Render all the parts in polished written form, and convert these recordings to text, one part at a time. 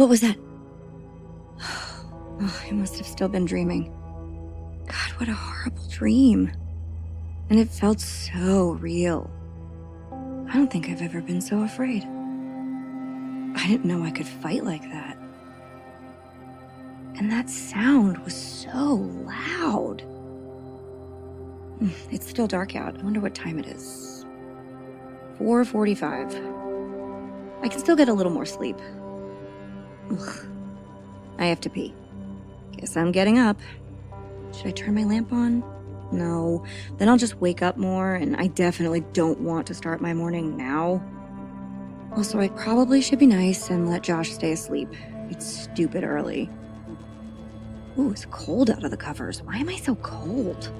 What was that? Oh, I must have still been dreaming. God, what a horrible dream. And it felt so real. I don't think I've ever been so afraid. I didn't know I could fight like that. And that sound was so loud. It's still dark out. I wonder what time it is. 4:45. I can still get a little more sleep. Ugh. I have to pee. Guess I'm getting up. Should I turn my lamp on? No. Then I'll just wake up more, and I definitely don't want to start my morning now. Also, I probably should be nice and let Josh stay asleep. It's stupid early. Ooh, it's cold out of the covers. Why am I so cold?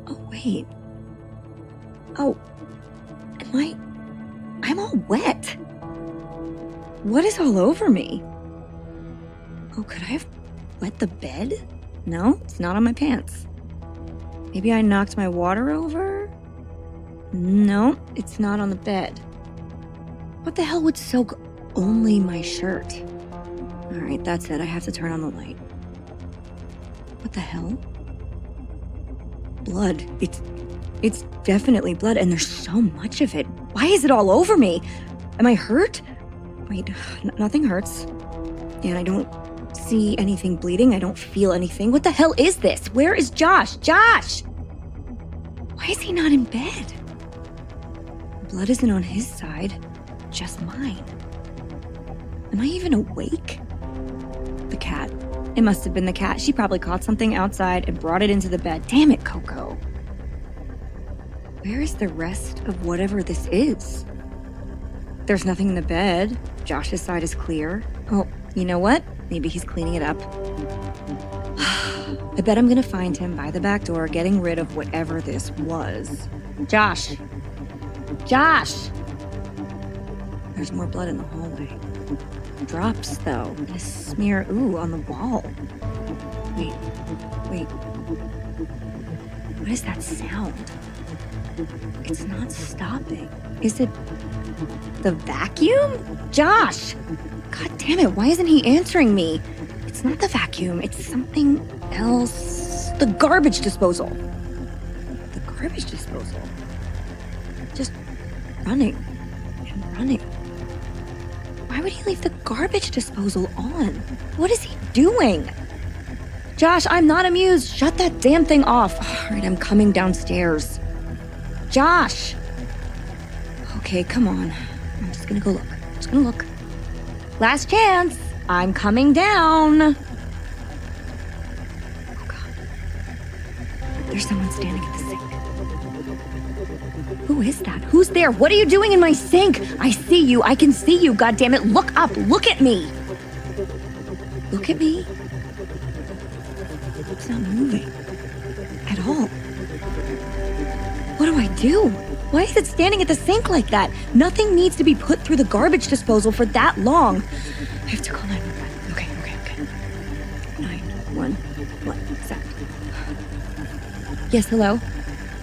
Oh, wait. Oh, I'm all wet. What is all over me? Oh, could I have wet the bed? No, it's not on my pants. Maybe I knocked my water over? No, it's not on the bed. What the hell would soak only my shirt? All right, that's it. I have to turn on the light. What the hell? Blood. It's definitely blood, and there's so much of it. Why is it all over me? Am I hurt? Wait, nothing hurts. And I don't see anything bleeding. I don't feel anything. What the hell is this? Where is Josh? Josh! Why is he not in bed? Blood isn't on his side, just mine. Am I even awake? The cat. It must have been the cat. She probably caught something outside and brought it into the bed. Damn it, Coco. Where is the rest of whatever this is? There's nothing in the bed. Josh's side is clear. Oh, you know what? Maybe he's cleaning it up. I bet I'm gonna find him by the back door getting rid of whatever this was. Josh! Josh! There's more blood in the hallway. Drops, though. And a smear, on the wall. Wait. What is that sound? It's not stopping. Is it the vacuum? Josh! God damn it, why isn't he answering me? It's not the vacuum, it's something else. The garbage disposal. The garbage disposal. Just running and running. Why would he leave the garbage disposal on? What is he doing? Josh, I'm not amused. Shut that damn thing off. All right, I'm coming downstairs. Josh! Okay, come on. I'm just gonna go look. Last chance. I'm coming down. Oh, God. There's someone standing at the sink. Who is that? Who's there? What are you doing in my sink? I see you. I can see you. God damn it. Look up. Look at me. Look at me. It's not moving at all. What do I do? Why is it standing at the sink like that? Nothing needs to be put through the garbage disposal for that long. I have to call 911. Okay. 911. Exact. Yes, hello?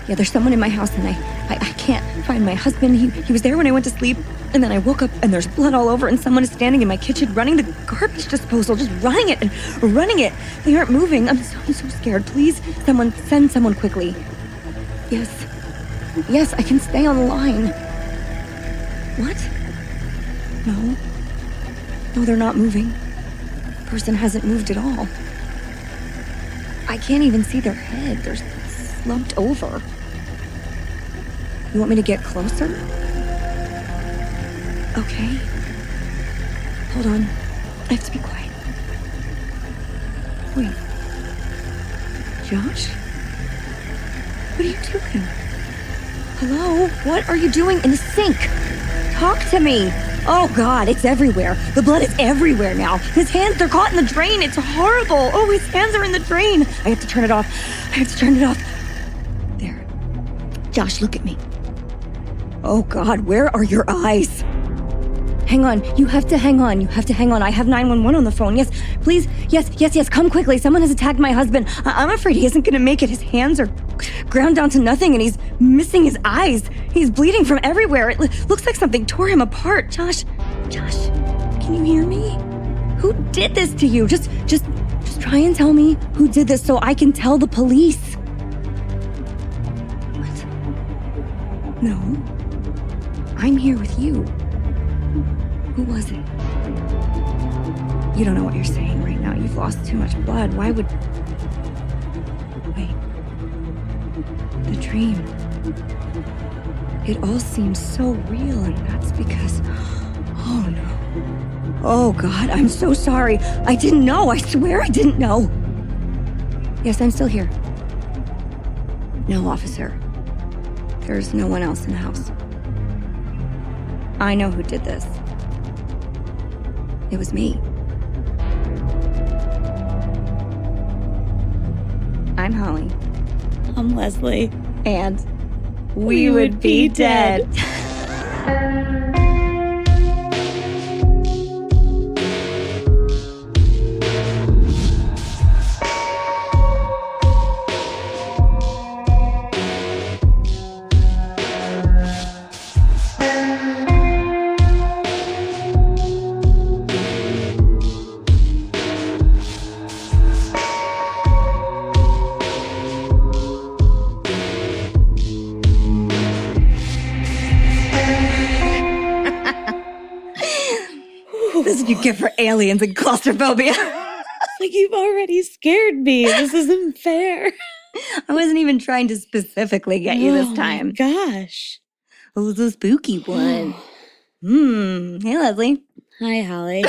Yeah, there's someone in my house and I can't find my husband. He was there when I went to sleep, and then I woke up and there's blood all over and someone is standing in my kitchen running the garbage disposal, just running it. They aren't moving. I'm so scared. Please, send someone quickly. Yes, I can stay on the line. What? No, they're not moving. The person hasn't moved at all. I can't even see their head. They're slumped over. You want me to get closer? Okay. Hold on. I have to be quiet. Wait. Josh? What are you doing? Hello? What are you doing in the sink? Talk to me. Oh, God, it's everywhere. The blood is everywhere now. His hands, they're caught in the drain. It's horrible. Oh, his hands are in the drain. I have to turn it off. There. Josh, look at me. Oh, God, where are your eyes? Hang on. You have to hang on. I have 911 on the phone. Yes, please. Yes. Come quickly. Someone has attacked my husband. I'm afraid he isn't going to make it. His hands are ground down to nothing and he's missing his eyes. He's bleeding from everywhere. It looks like something tore him apart. Josh, keep Can you hear me? Who did this to you? Just try and tell me who did this so I can tell the police. What? No. I'm here with you. Who was it? You don't know what you're saying right now. You've lost too much blood. Why would... Wait. The dream. It all seems so real, and that's because... Oh, no. Oh, God, I'm so sorry. I didn't know. I swear I didn't know. Yes, I'm still here. No, officer. There's no one else in the house. I know who did this. It was me. I'm Holly. I'm Leslie. And we would be dead. This is what you get for aliens and claustrophobia. Like, you've already scared me. This isn't fair. I wasn't even trying to specifically get you this time. Oh, my gosh. It was a spooky one. Hey, Leslie. Hi, Holly.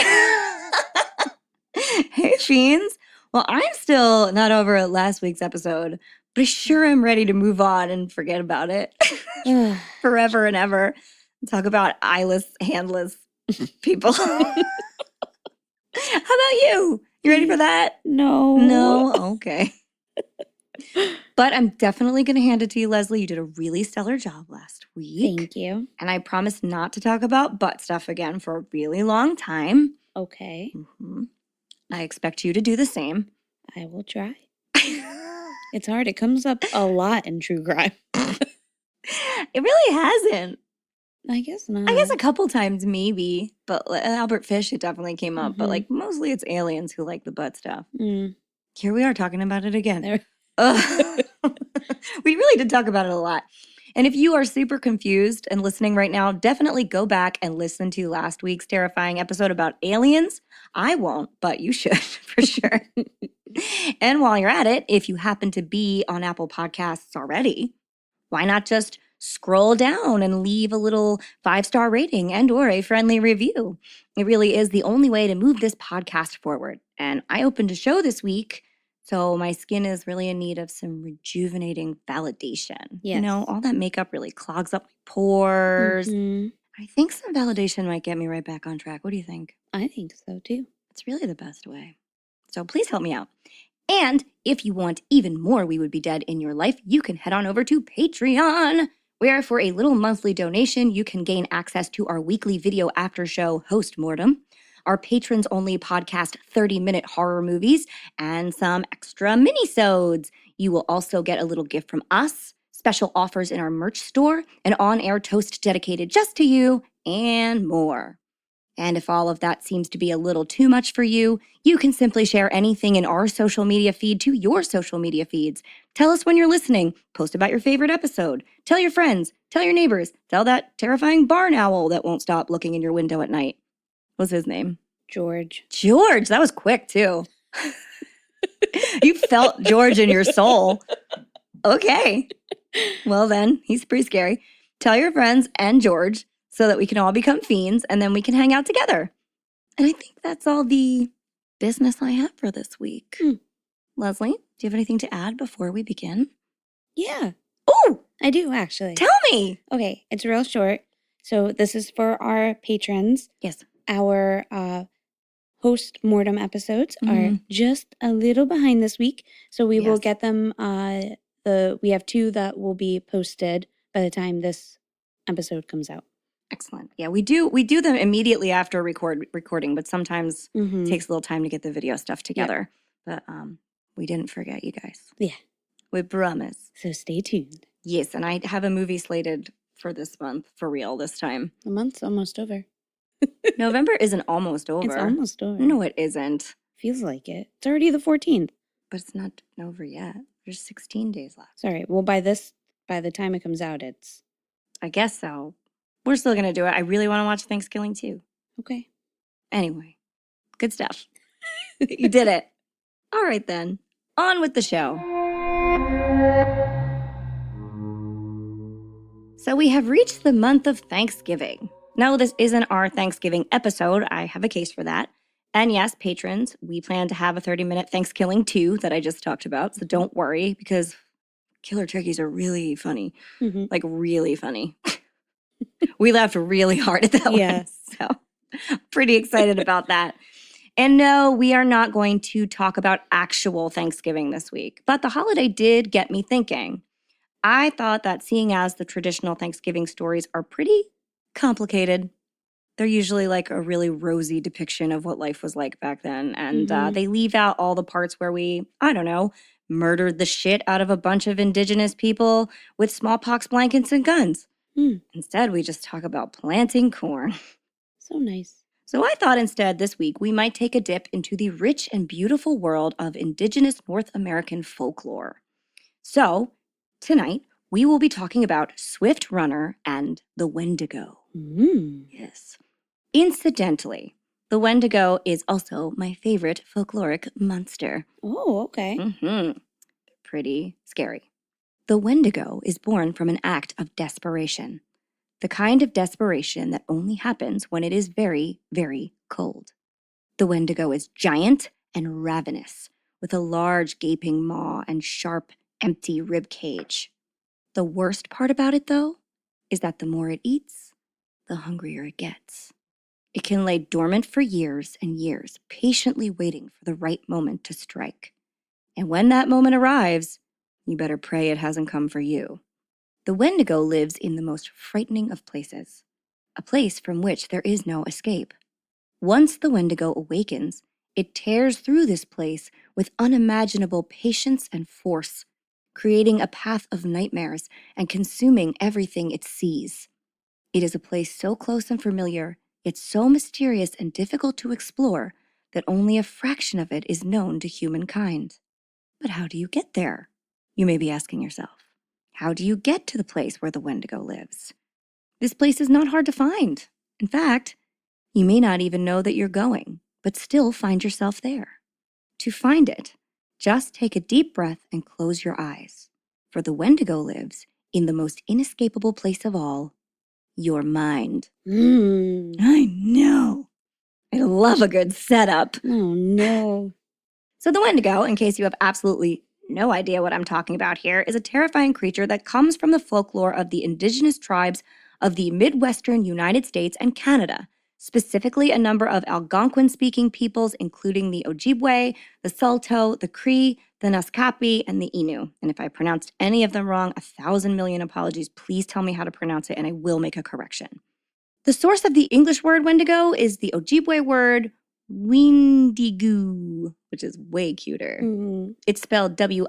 Hey, fiends. Well, I'm still not over last week's episode, but I sure am ready to move on and forget about it forever and ever. Talk about eyeless, handless people. How about you? You ready for that? No. No? Okay. But I'm definitely going to hand it to you, Leslie. You did a really stellar job last week. Thank you. And I promise not to talk about butt stuff again for a really long time. Okay. Mm-hmm. I expect you to do the same. I will try. It's hard. It comes up a lot in true crime. It really hasn't. I guess not. I guess a couple times maybe, but Albert Fish, it definitely came up. But like mostly it's aliens who like the butt stuff. Here we are talking about it again. We really did talk about it a lot. And if you are super confused and listening right now, definitely go back and listen to last week's terrifying episode about aliens. I won't, but you should for sure. And while you're at it, if you happen to be on Apple Podcasts already, why not just scroll down and leave a little 5-star rating and or a friendly review? It really is the only way to move this podcast forward. And I opened a show this week, so my skin is really in need of some rejuvenating validation. Yes. You know, all that makeup really clogs up my pores. I think some validation might get me right back on track. What do you think? I think so, too. It's really the best way. So please help me out. And if you want even more We Would Be Dead in your life, you can head on over to Patreon, where for a little monthly donation, you can gain access to our weekly video after show Host Mortem, our patrons-only podcast 30-minute horror movies, and some extra mini-sodes. You will also get a little gift from us, special offers in our merch store, an on-air toast dedicated just to you, and more. And if all of that seems to be a little too much for you, you can simply share anything in our social media feed to your social media feeds. Tell us when you're listening. Post about your favorite episode. Tell your friends. Tell your neighbors. Tell that terrifying barn owl that won't stop looking in your window at night. What's his name? George. George. That was quick, too. You felt George in your soul. Okay. Well, then, he's pretty scary. Tell your friends and George, so that we can all become fiends, and then we can hang out together. And I think that's all the business I have for this week. Leslie, do you have anything to add before we begin? Yeah. Oh! I do, actually. Tell me! Okay, it's real short. So this is for our patrons. Yes. Our Host Mortem episodes are just a little behind this week. So we will get them. We have 2 that will be posted by the time this episode comes out. Excellent. Yeah, we do them immediately after recording, but sometimes it takes a little time to get the video stuff together. Yep. But we didn't forget you guys. Yeah. We promise. So stay tuned. Yes, and I have a movie slated for this month, for real this time. The month's almost over. November isn't almost over. It's almost over. No, it isn't. Feels like it. It's already the 14th. But it's not over yet. There's 16 days left. Sorry. Well, by the time it comes out, it's... I guess so. We're still going to do it. I really want to watch Thanksgiving too. Okay. Anyway, good stuff. You did it. All right then. On with the show. So we have reached the month of Thanksgiving. No, this isn't our Thanksgiving episode. I have a case for that. And yes, patrons, we plan to have a 30-minute Thanksgiving too that I just talked about. So don't worry, because killer turkeys are really funny. Mm-hmm. Like really funny. We laughed really hard at that one. So pretty excited about that. And no, we are not going to talk about actual Thanksgiving this week. But the holiday did get me thinking. I thought that seeing as the traditional Thanksgiving stories are pretty complicated, they're usually like a really rosy depiction of what life was like back then. And they leave out all the parts where we, I don't know, murdered the shit out of a bunch of indigenous people with smallpox blankets and guns. Instead, we just talk about planting corn. So nice. So I thought instead this week we might take a dip into the rich and beautiful world of indigenous North American folklore. So tonight we will be talking about Swift Runner and the Wendigo. Yes. Incidentally, the Wendigo is also my favorite folkloric monster. Oh, okay. Pretty scary. The Wendigo is born from an act of desperation. The kind of desperation that only happens when it is very, very cold. The Wendigo is giant and ravenous, with a large gaping maw and sharp, empty rib cage. The worst part about it, though, is that the more it eats, the hungrier it gets. It can lay dormant for years and years, patiently waiting for the right moment to strike. And when that moment arrives, you better pray it hasn't come for you. The Wendigo lives in the most frightening of places, a place from which there is no escape. Once the Wendigo awakens, it tears through this place with unimaginable patience and force, creating a path of nightmares and consuming everything it sees. It is a place so close and familiar, yet so mysterious and difficult to explore that only a fraction of it is known to humankind. But how do you get there? You may be asking yourself. How do you get to the place where the Wendigo lives? This place is not hard to find. In fact, you may not even know that you're going, but still find yourself there. To find it, just take a deep breath and close your eyes, for the Wendigo lives in the most inescapable place of all, your mind. I know. I love a good setup. Oh, no. So the Wendigo, in case you have absolutely no idea what I'm talking about here, is a terrifying creature that comes from the folklore of the indigenous tribes of the Midwestern United States and Canada, specifically a number of Algonquin-speaking peoples, including the Ojibwe, the Saulteaux, the Cree, the Naskapi, and the Innu. And if I pronounced any of them wrong, 1,000 million apologies. Please tell me how to pronounce it, and I will make a correction. The source of the English word Wendigo is the Ojibwe word Wendigo, which is way cuter. It's spelled Windigoo.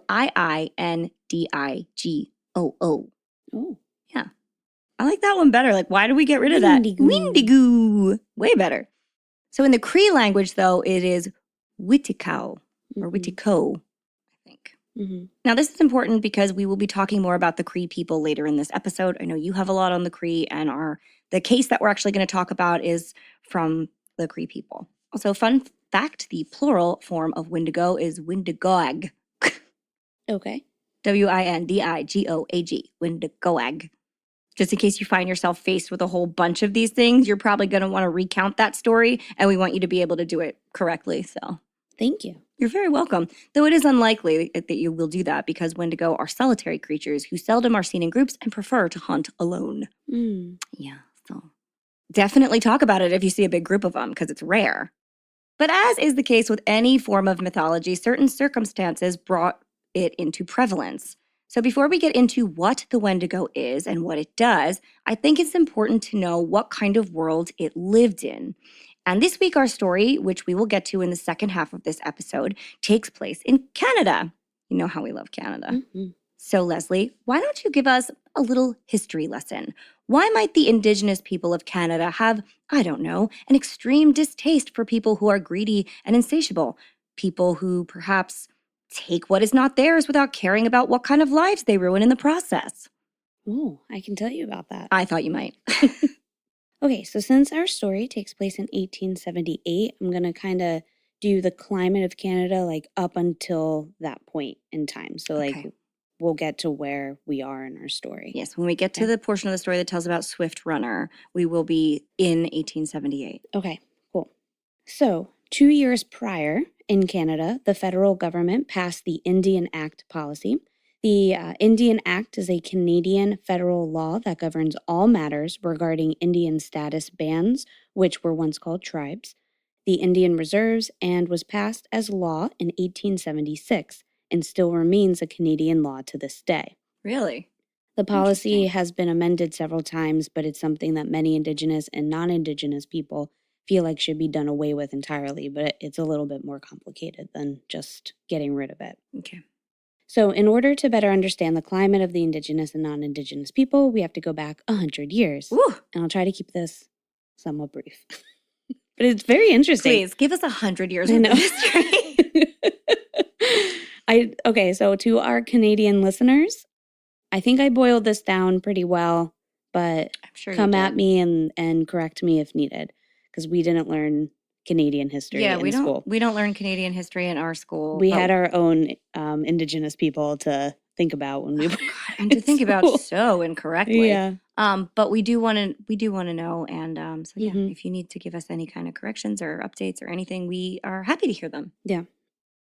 Oh. Yeah. I like that one better. Like, why do we get rid of that? Wendigo. Way better. So in the Cree language, though, it is Wittikau or Wittiko, I think. Now, this is important because we will be talking more about the Cree people later in this episode. I know you have a lot on the Cree, and the case that we're actually going to talk about is from the Cree people. Also, fun fact, the plural form of Wendigo is Wendigoag. Okay. Windigoag. Wendigoag. Just in case you find yourself faced with a whole bunch of these things, you're probably going to want to recount that story, and we want you to be able to do it correctly. So, thank you. You're very welcome. Though it is unlikely that you will do that because Wendigo are solitary creatures who seldom are seen in groups and prefer to hunt alone. Yeah, so definitely talk about it if you see a big group of them because it's rare. But as is the case with any form of mythology, certain circumstances brought it into prevalence. So before we get into what the Wendigo is and what it does, I think it's important to know what kind of world it lived in. And this week our story, which we will get to in the second half of this episode, takes place in Canada. You know how we love Canada. So, Leslie, why don't you give us a little history lesson? Why might the Indigenous people of Canada have, I don't know, an extreme distaste for people who are greedy and insatiable? People who perhaps take what is not theirs without caring about what kind of lives they ruin in the process. Oh, I can tell you about that. I thought you might. Okay, so since our story takes place in 1878, I'm going to kind of do the climate of Canada like up until that point in time. So like we'll get to where we are in our story. Yes, when we get to the portion of the story that tells about Swift Runner, we will be in 1878. Okay, cool. So 2 years prior in Canada, the federal government passed the Indian Act policy. The Indian Act is a Canadian federal law that governs all matters regarding Indian status bands, which were once called tribes, the Indian reserves, and was passed as law in 1876 and still remains a Canadian law to this day. Really? The policy has been amended several times, but it's something that many Indigenous and non-Indigenous people feel like should be done away with entirely, but it's a little bit more complicated than just getting rid of it. Okay. So in order to better understand the climate of the Indigenous and non-Indigenous people, we have to go back 100 years. Ooh. And I'll try to keep this somewhat brief. But it's very interesting. Please, give us 100 years of history. Okay, so to our Canadian listeners, I think I boiled this down pretty well, but I'm sure come at me and correct me if needed, because we didn't learn Canadian history in school. We don't learn Canadian history in our school. We had our own Indigenous people to think about when we were and to think about so incorrectly. Yeah. But we do want to know, and so yeah, if you need to give us any kind of corrections or updates or anything, we are happy to hear them. Yeah.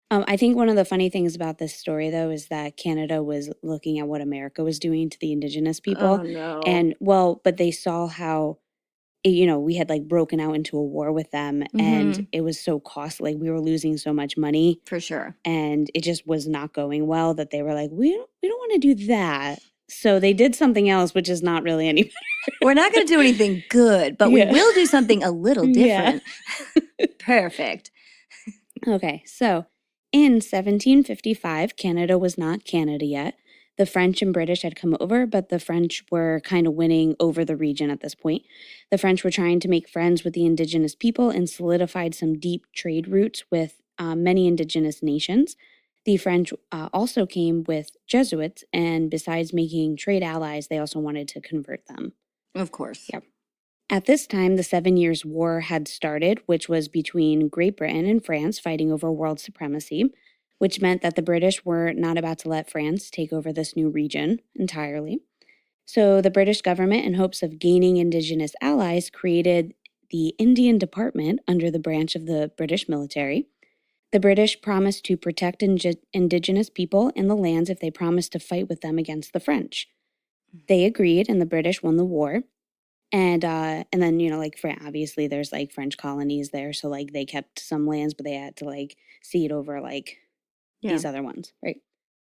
I think one of the funny things about this story, though, is that Canada was looking at what America was doing to the Indigenous people. Oh, no. And, but they saw how, we had like broken out into a war with them, and it was so costly. We were losing so much money. For sure. And it just was not going well that they were like, we don't want to do that. So they did something else, which is not really any better. We're not going to do anything good, but we will do something a little different. Perfect. Okay, so in 1755, Canada was not Canada yet. The French and British had come over, but the French were kind of winning over the region at this point. The French were trying to make friends with the Indigenous people and solidified some deep trade routes with many Indigenous nations. The French also came with Jesuits, and besides making trade allies, they also wanted to convert them. Of course. Yep. At this time, the 7 Years' War had started, which was between Great Britain and France fighting over world supremacy, which meant that the British were not about to let France take over this new region entirely. So the British government, in hopes of gaining Indigenous allies, created the Indian Department under the branch of the British military. The British promised to protect Indigenous people and the lands if they promised to fight with them against the French. They agreed, and the British won the war. And then, obviously there's like French colonies there. So like they kept some lands, but they had to like cede over these other ones, right?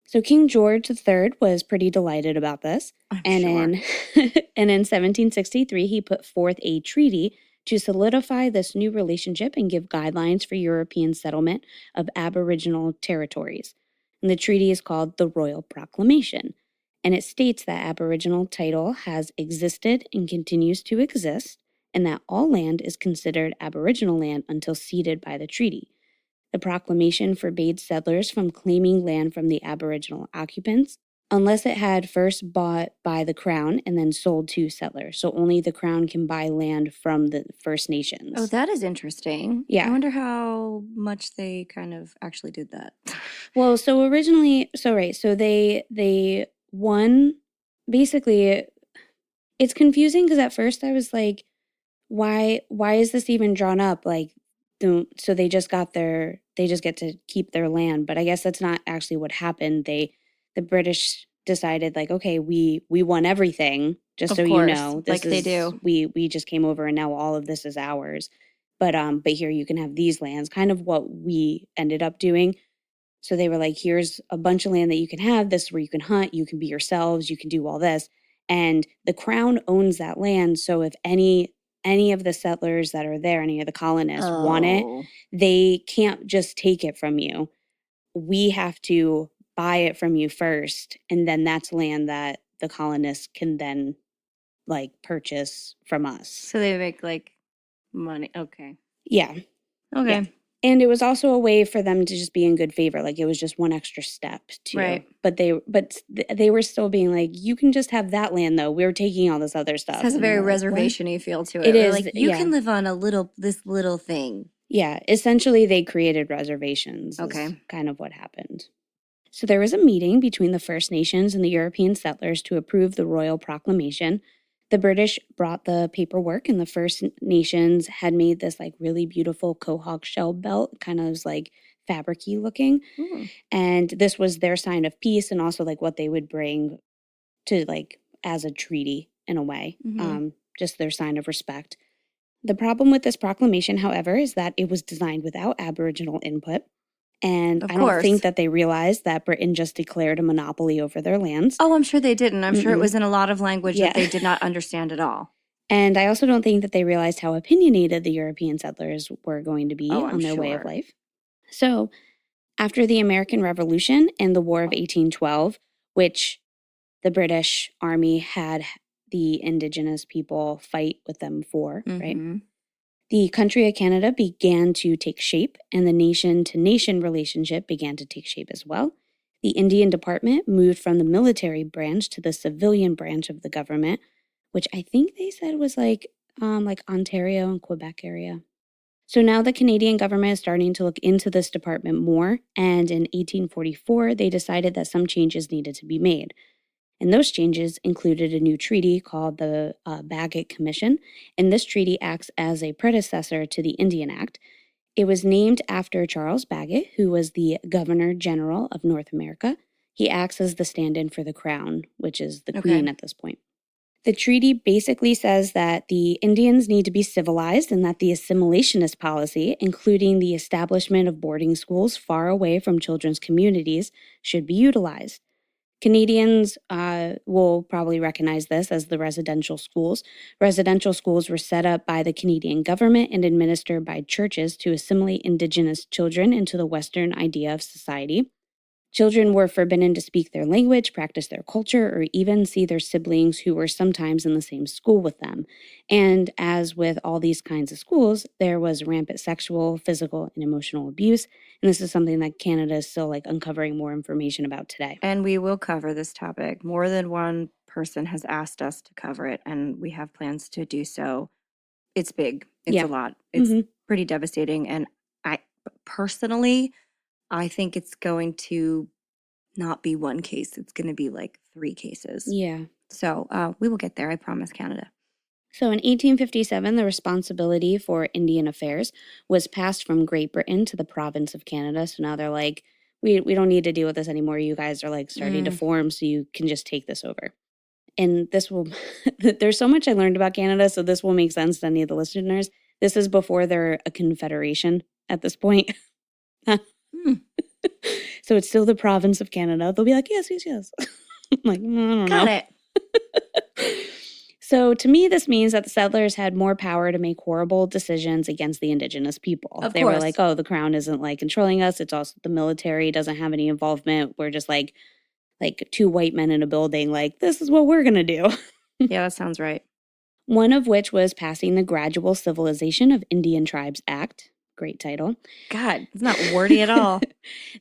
So King George III was pretty delighted about this. In 1763, he put forth a treaty to solidify this new relationship and give guidelines for European settlement of Aboriginal territories. And the treaty is called the Royal Proclamation. And it states that Aboriginal title has existed and continues to exist, and that all land is considered Aboriginal land until ceded by the treaty. The proclamation forbade settlers from claiming land from the Aboriginal occupants unless it had first bought by the Crown and then sold to settlers. So only the Crown can buy land from the First Nations. Oh, that is interesting. Yeah. I wonder how much they kind of actually did that. Well, so originally, they won. Basically, it's confusing because at first I was like, why is this even drawn up? So they just get to keep their land. But I guess that's not actually what happened. The British decided okay, we won everything, just so you know. They do. We just came over and now all of this is ours. But here you can have these lands, kind of what we ended up doing. So they were like, here's a bunch of land that you can have. This is where you can hunt. You can be yourselves. You can do all this. And the Crown owns that land. So if any of the settlers that are there, any of the colonists want it, they can't just take it from you. We have to buy it from you first, and then that's land that the colonists can then like purchase from us. So they make like money. Okay. Yeah. Okay. Yeah. And it was also a way for them to just be in good favor. Like it was just one extra step too. Right. But they were still being like, you can just have that land though. We're taking all this other stuff. It has a very like, reservation-y feel to it. It is. Like you can live on this little thing. Yeah. Essentially, they created reservations. Okay. Is kind of what happened. So there was a meeting between the First Nations and the European settlers to approve the royal proclamation. The British brought the paperwork, and the First Nations had made this like really beautiful quahog shell belt, kind of was like fabric-y looking. And this was their sign of peace and also like what they would bring to like as a treaty in a way, just their sign of respect. The problem with this proclamation, however, is that it was designed without Aboriginal input. And I don't think that they realized that Britain just declared a monopoly over their lands. Oh, I'm sure they didn't. I'm sure it was in a lot of language that they did not understand at all. And I also don't think that they realized how opinionated the European settlers were going to be on their way of life. So after the American Revolution and the War of 1812, which the British Army had the Indigenous people fight with them for, right? The country of Canada began to take shape, and the nation-to-nation relationship began to take shape as well. The Indian Department moved from the military branch to the civilian branch of the government, which I think they said was like Ontario and Quebec area. So now the Canadian government is starting to look into this department more, and in 1844, they decided that some changes needed to be made. And those changes included a new treaty called the Bagot Commission, and this treaty acts as a predecessor to the Indian Act. It was named after Charles Bagot, who was the Governor General of North America. He acts as the stand-in for the Crown, which is the Queen at this point. The treaty basically says that the Indians need to be civilized and that the assimilationist policy, including the establishment of boarding schools far away from children's communities, should be utilized. Canadians will probably recognize this as the residential schools. Residential schools were set up by the Canadian government and administered by churches to assimilate Indigenous children into the Western idea of society. Children were forbidden to speak their language, practice their culture, or even see their siblings who were sometimes in the same school with them. And as with all these kinds of schools, there was rampant sexual, physical, and emotional abuse. And this is something that Canada is still like uncovering more information about today. And we will cover this topic. More than one person has asked us to cover it, and we have plans to do so. It's big. It's a lot. It's pretty devastating. And I personally, I think it's going to not be one case. It's going to be like 3 cases. Yeah. So we will get there. I promise, Canada. So in 1857, the responsibility for Indian affairs was passed from Great Britain to the province of Canada. So now they're like, we don't need to deal with this anymore. You guys are like starting to form, so you can just take this over. And this will, there's so much I learned about Canada, so this will make sense to any of the listeners. This is before they're a confederation at this point. So it's still the province of Canada. They'll be like, yes. I'm like, I don't know. Got it. So to me, this means that the settlers had more power to make horrible decisions against the Indigenous people. They were like, oh, the crown isn't like controlling us. It's also the military doesn't have any involvement. We're just like 2 white men in a building. Like, this is what we're going to do. Yeah, that sounds right. One of which was passing the Gradual Civilization of Indian Tribes Act. Great title. God, it's not wordy at all.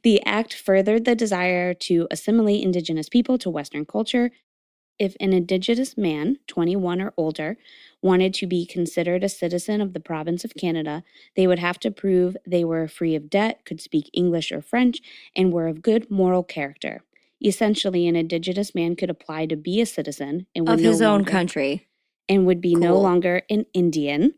The act furthered the desire to assimilate Indigenous people to Western culture. If an Indigenous man, 21 or older, wanted to be considered a citizen of the province of Canada, they would have to prove they were free of debt, could speak English or French, and were of good moral character. Essentially, an Indigenous man could apply to be a citizen and would of his own country, and would be no longer an Indian.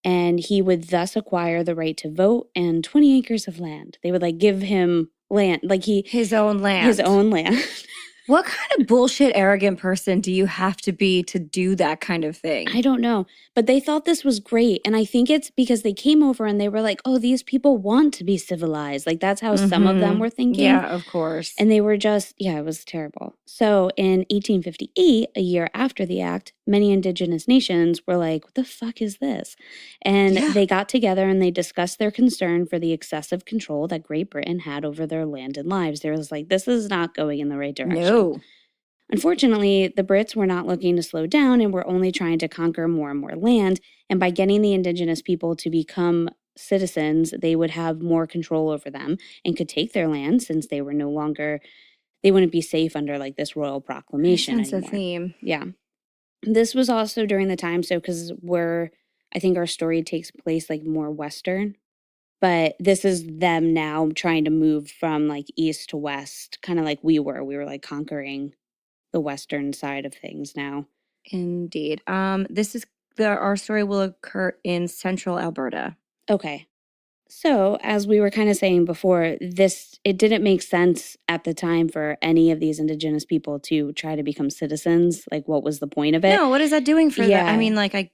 And he would thus acquire the right to vote and 20 acres of land. They would like give him land, like his own land. His own land. What kind of bullshit, arrogant person do you have to be to do that kind of thing? I don't know. But they thought this was great. And I think it's because they came over and they were like, oh, these people want to be civilized. Like, that's how some of them were thinking. Yeah, of course. And they were just, it was terrible. So in 1858, a year after the act, many indigenous nations were like, what the fuck is this? And they got together and they discussed their concern for the excessive control that Great Britain had over their land and lives. They was like, this is not going in the right direction. No. Unfortunately, the Brits were not looking to slow down and were only trying to conquer more and more land. And by getting the indigenous people to become citizens, they would have more control over them and could take their land since they were no longer, they wouldn't be safe under like this royal proclamation That's anymore. a theme. Yeah. This was also during the time, so because I think our story takes place like more Western, but this is them now trying to move from like east to west, kind of like we were like conquering the Western side of things now. Indeed. This is our story will occur in central Alberta. Okay. So, as we were kind of saying before, it didn't make sense at the time for any of these indigenous people to try to become citizens. Like, what was the point of it? No, what is that doing for them? I mean, like, I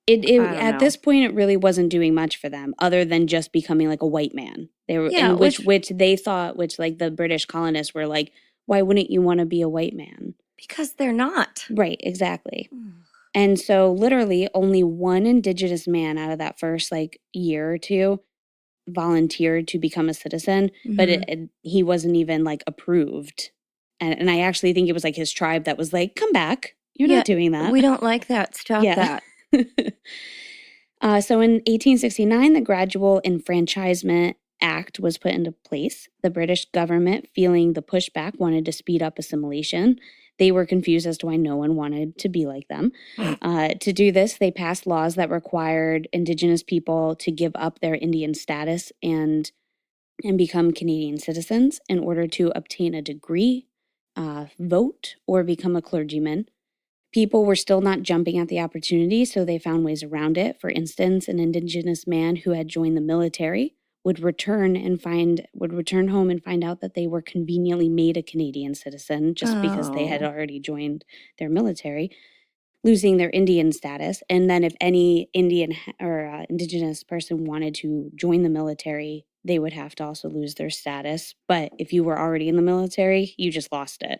don't know. This point, it really wasn't doing much for them other than just becoming like a white man. They were, which they thought, which like the British colonists were like, why wouldn't you want to be a white man? Because they're not. Right, exactly. And so literally only one indigenous man out of that first like year or two volunteered to become a citizen, but he wasn't even like approved. And I actually think it was like his tribe that was like, come back. You're not doing that. We don't like that. Stop that. So in 1869, the Gradual Enfranchisement Act was put into place. The British government, feeling the pushback, wanted to speed up assimilation. They were confused as to why no one wanted to be like them. To do this, they passed laws that required Indigenous people to give up their Indian status and become Canadian citizens in order to obtain a degree, vote, or become a clergyman. People were still not jumping at the opportunity, so they found ways around it. For instance, an Indigenous man who had joined the military would return home and find out that they were conveniently made a Canadian citizen just because they had already joined their military, losing their Indian status. And then if any Indian or Indigenous person wanted to join the military, they would have to also lose their status. But if you were already in the military, you just lost it.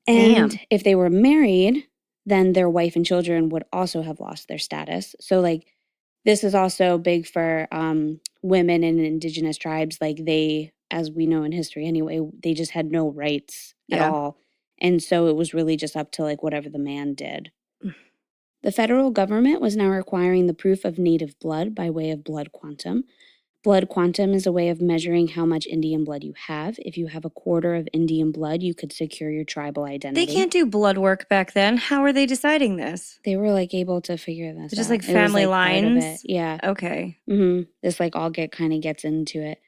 And if they were married, then their wife and children would also have lost their status. So like this is also big for women in Indigenous tribes. Like they, as we know in history anyway, they just had no rights at all. And so it was really just up to like whatever the man did. The federal government was now requiring the proof of native blood by way of blood quantum. Blood quantum is a way of measuring how much Indian blood you have. If you have a quarter of Indian blood, you could secure your tribal identity. They can't do blood work back then. How are they deciding this? They were like able to figure this out. Just like family lines? Yeah. Okay. This like all gets into it.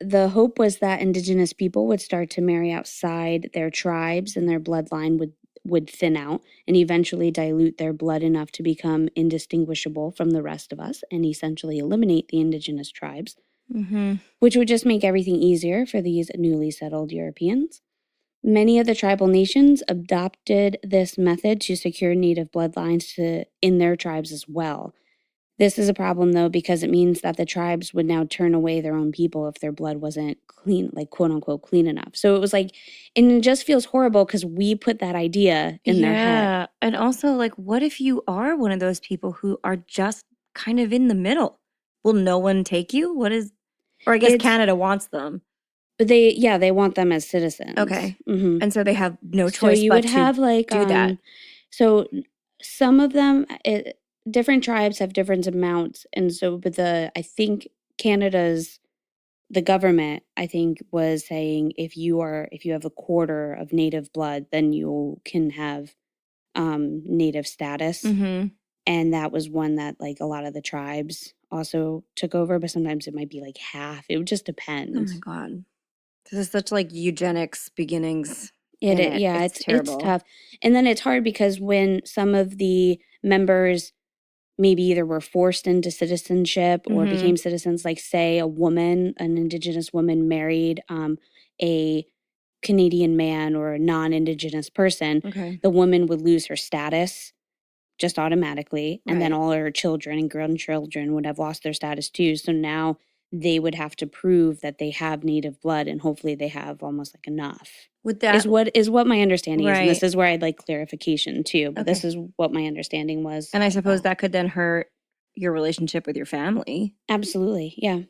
The hope was that Indigenous people would start to marry outside their tribes and their bloodline would thin out and eventually dilute their blood enough to become indistinguishable from the rest of us and essentially eliminate the Indigenous tribes, which would just make everything easier for these newly settled Europeans. Many of the tribal nations adopted this method to secure native bloodlines in their tribes as well. This is a problem, though, because it means that the tribes would now turn away their own people if their blood wasn't clean, like quote unquote clean enough. So it was like, and it just feels horrible because we put that idea in their head. Yeah. And also, like, what if you are one of those people who are just kind of in the middle? Will no one take you? Or I guess Canada wants them. But they want them as citizens. Okay. And so they have no choice so you but would to have like, do that. So some of them, different tribes have different amounts. And so, I think the government, I think, was saying if you have a quarter of native blood, then you can have native status. And that was one that like a lot of the tribes also took over, but sometimes it might be like half. It would just depend. Oh my God. This is such like eugenics beginnings. It's terrible. It's tough. And then it's hard because when some of the members maybe either were forced into citizenship or became citizens, like say an Indigenous woman married a Canadian man or a non-Indigenous person, the woman would lose her status just automatically. And then all her children and grandchildren would have lost their status too. So now they would have to prove that they have native blood, and hopefully they have almost like enough. With that is what my understanding is, and Right. this is where I'd like clarification too. But this Okay. is what my understanding was. And I suppose that could then hurt your relationship with your family. Absolutely, yeah.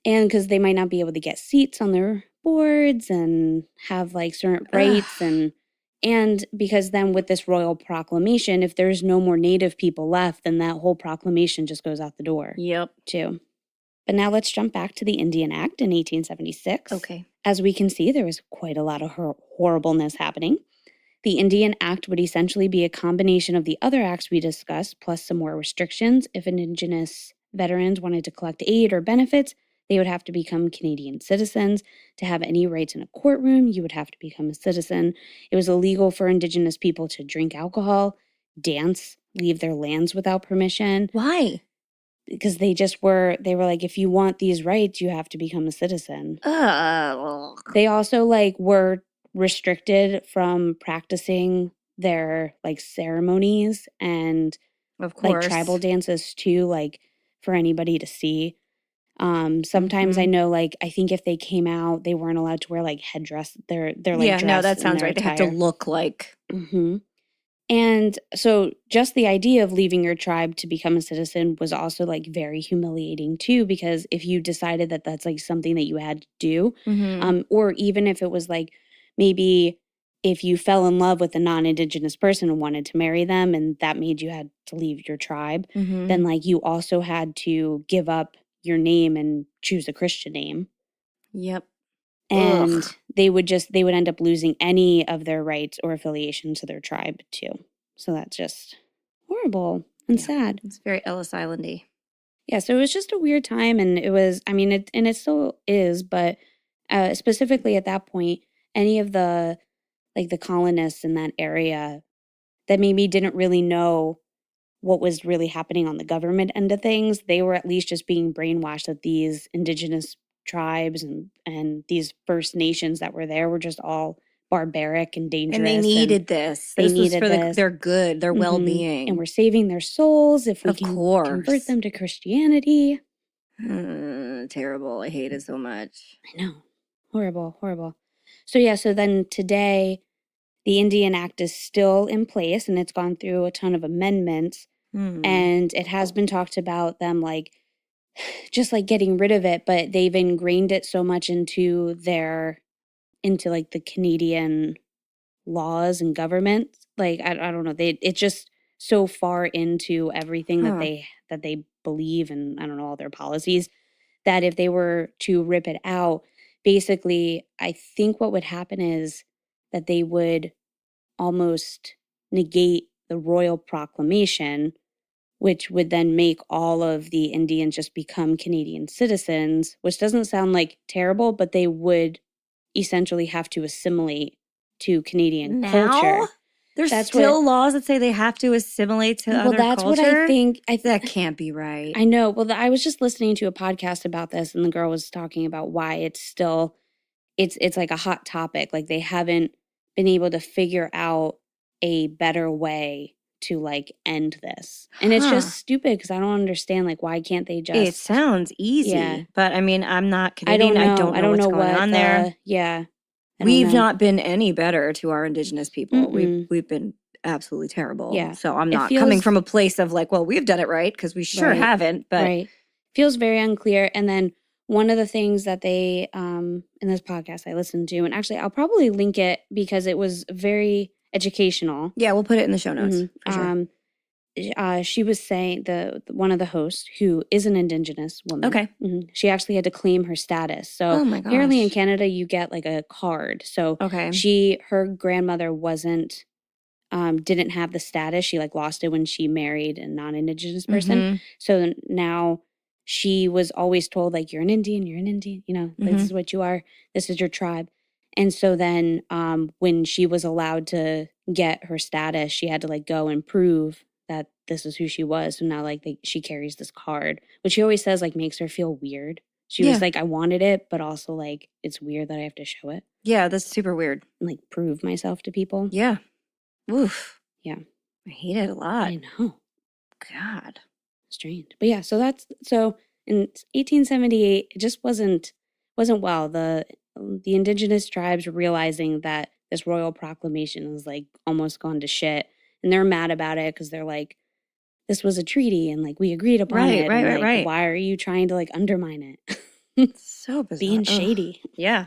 And because they might not be able to get seats on their boards and have like certain rights, and because then with this royal proclamation, if there's no more native people left, then that whole proclamation just goes out the door. Yep. Too. But now let's jump back to the Indian Act in 1876. Okay. As we can see, there was quite a lot of horribleness happening. The Indian Act would essentially be a combination of the other acts we discussed, plus some more restrictions. If Indigenous veterans wanted to collect aid or benefits, they would have to become Canadian citizens. To have any rights in a courtroom, you would have to become a citizen. It was illegal for Indigenous people to drink alcohol, dance, leave their lands without permission. Why? Because they were like, if you want these rights, you have to become a citizen. They also like were restricted from practicing their like ceremonies and of course like tribal dances too, like for anybody to see. Sometimes I know, like, I think if they came out, they weren't allowed to wear like headdress. They're like, yeah, no, that dressed in sounds their right. They have attire. to look like. And so just the idea of leaving your tribe to become a citizen was also like very humiliating too, because if you decided that that's like something that you had to do, or even if it was like maybe if you fell in love with a non-Indigenous person and wanted to marry them and that made you had to leave your tribe, then like you also had to give up your name and choose a Christian name. Yep. And they would end up losing any of their rights or affiliation to their tribe too. So that's just horrible and sad. It's very Ellis Islandy. Yeah, so it was just a weird time, and it was, I mean, it still is, but specifically at that point, any of the like the colonists in that area that maybe didn't really know what was really happening on the government end of things, they were at least just being brainwashed that these Indigenous tribes and these First Nations that were there were just all barbaric and dangerous. And they needed this. This was for their good, their well-being. And we're saving their souls if we can convert them to Christianity. Terrible. I hate it so much. I know. Horrible, horrible. So then today, the Indian Act is still in place, and it's gone through a ton of amendments. And it has been talked about them like just like getting rid of it, but they've ingrained it so much into like the Canadian laws and government. Like I don't know, it's just so far into everything that they believe, and I don't know, all their policies, that if they were to rip it out, basically I think what would happen is that they would almost negate the royal proclamation, which would then make all of the Indians just become Canadian citizens, which doesn't sound like terrible, but they would essentially have to assimilate to Canadian culture. There's still laws that say they have to assimilate to other culture? Well, that's what I think. That can't be right. I know. Well, I was just listening to a podcast about this, and the girl was talking about why it's still, it's like a hot topic. Like they haven't been able to figure out a better way to like end this. And it's just stupid because I don't understand, like, why can't they just... It sounds easy, but I mean, I'm not Canadian. I don't know what's going on there. We've not been any better to our Indigenous people. We've been absolutely terrible. Yeah. So I'm not coming from a place of like, well, we've done it right, because we sure haven't. But feels very unclear. And then one of the things that they in this podcast I listened to, and actually I'll probably link it because it was very educational. Yeah, we'll put it in the show notes. For sure. She was saying, one of the hosts, who is an Indigenous woman. Okay. She actually had to claim her status. So apparently in Canada you get like a card. So her grandmother didn't have the status. She like lost it when she married a non-Indigenous person. So now she was always told like, you're an Indian, you know, this is what you are. This is your tribe. And so then when she was allowed to get her status, she had to like go and prove that this is who she was. So now like she carries this card, which she always says like makes her feel weird. She was like, I wanted it, but also like it's weird that I have to show it. Yeah, that's super weird. And like prove myself to people. Yeah. Oof. Yeah. I hate it a lot. I know. God. Strange. But yeah, so in 1878, it just wasn't well. The indigenous tribes were realizing that this royal proclamation was like almost gone to shit, and they're mad about it because they're like, this was a treaty and like we agreed upon it. Right. Why are you trying to like undermine it? So bizarre. Being shady. Yeah.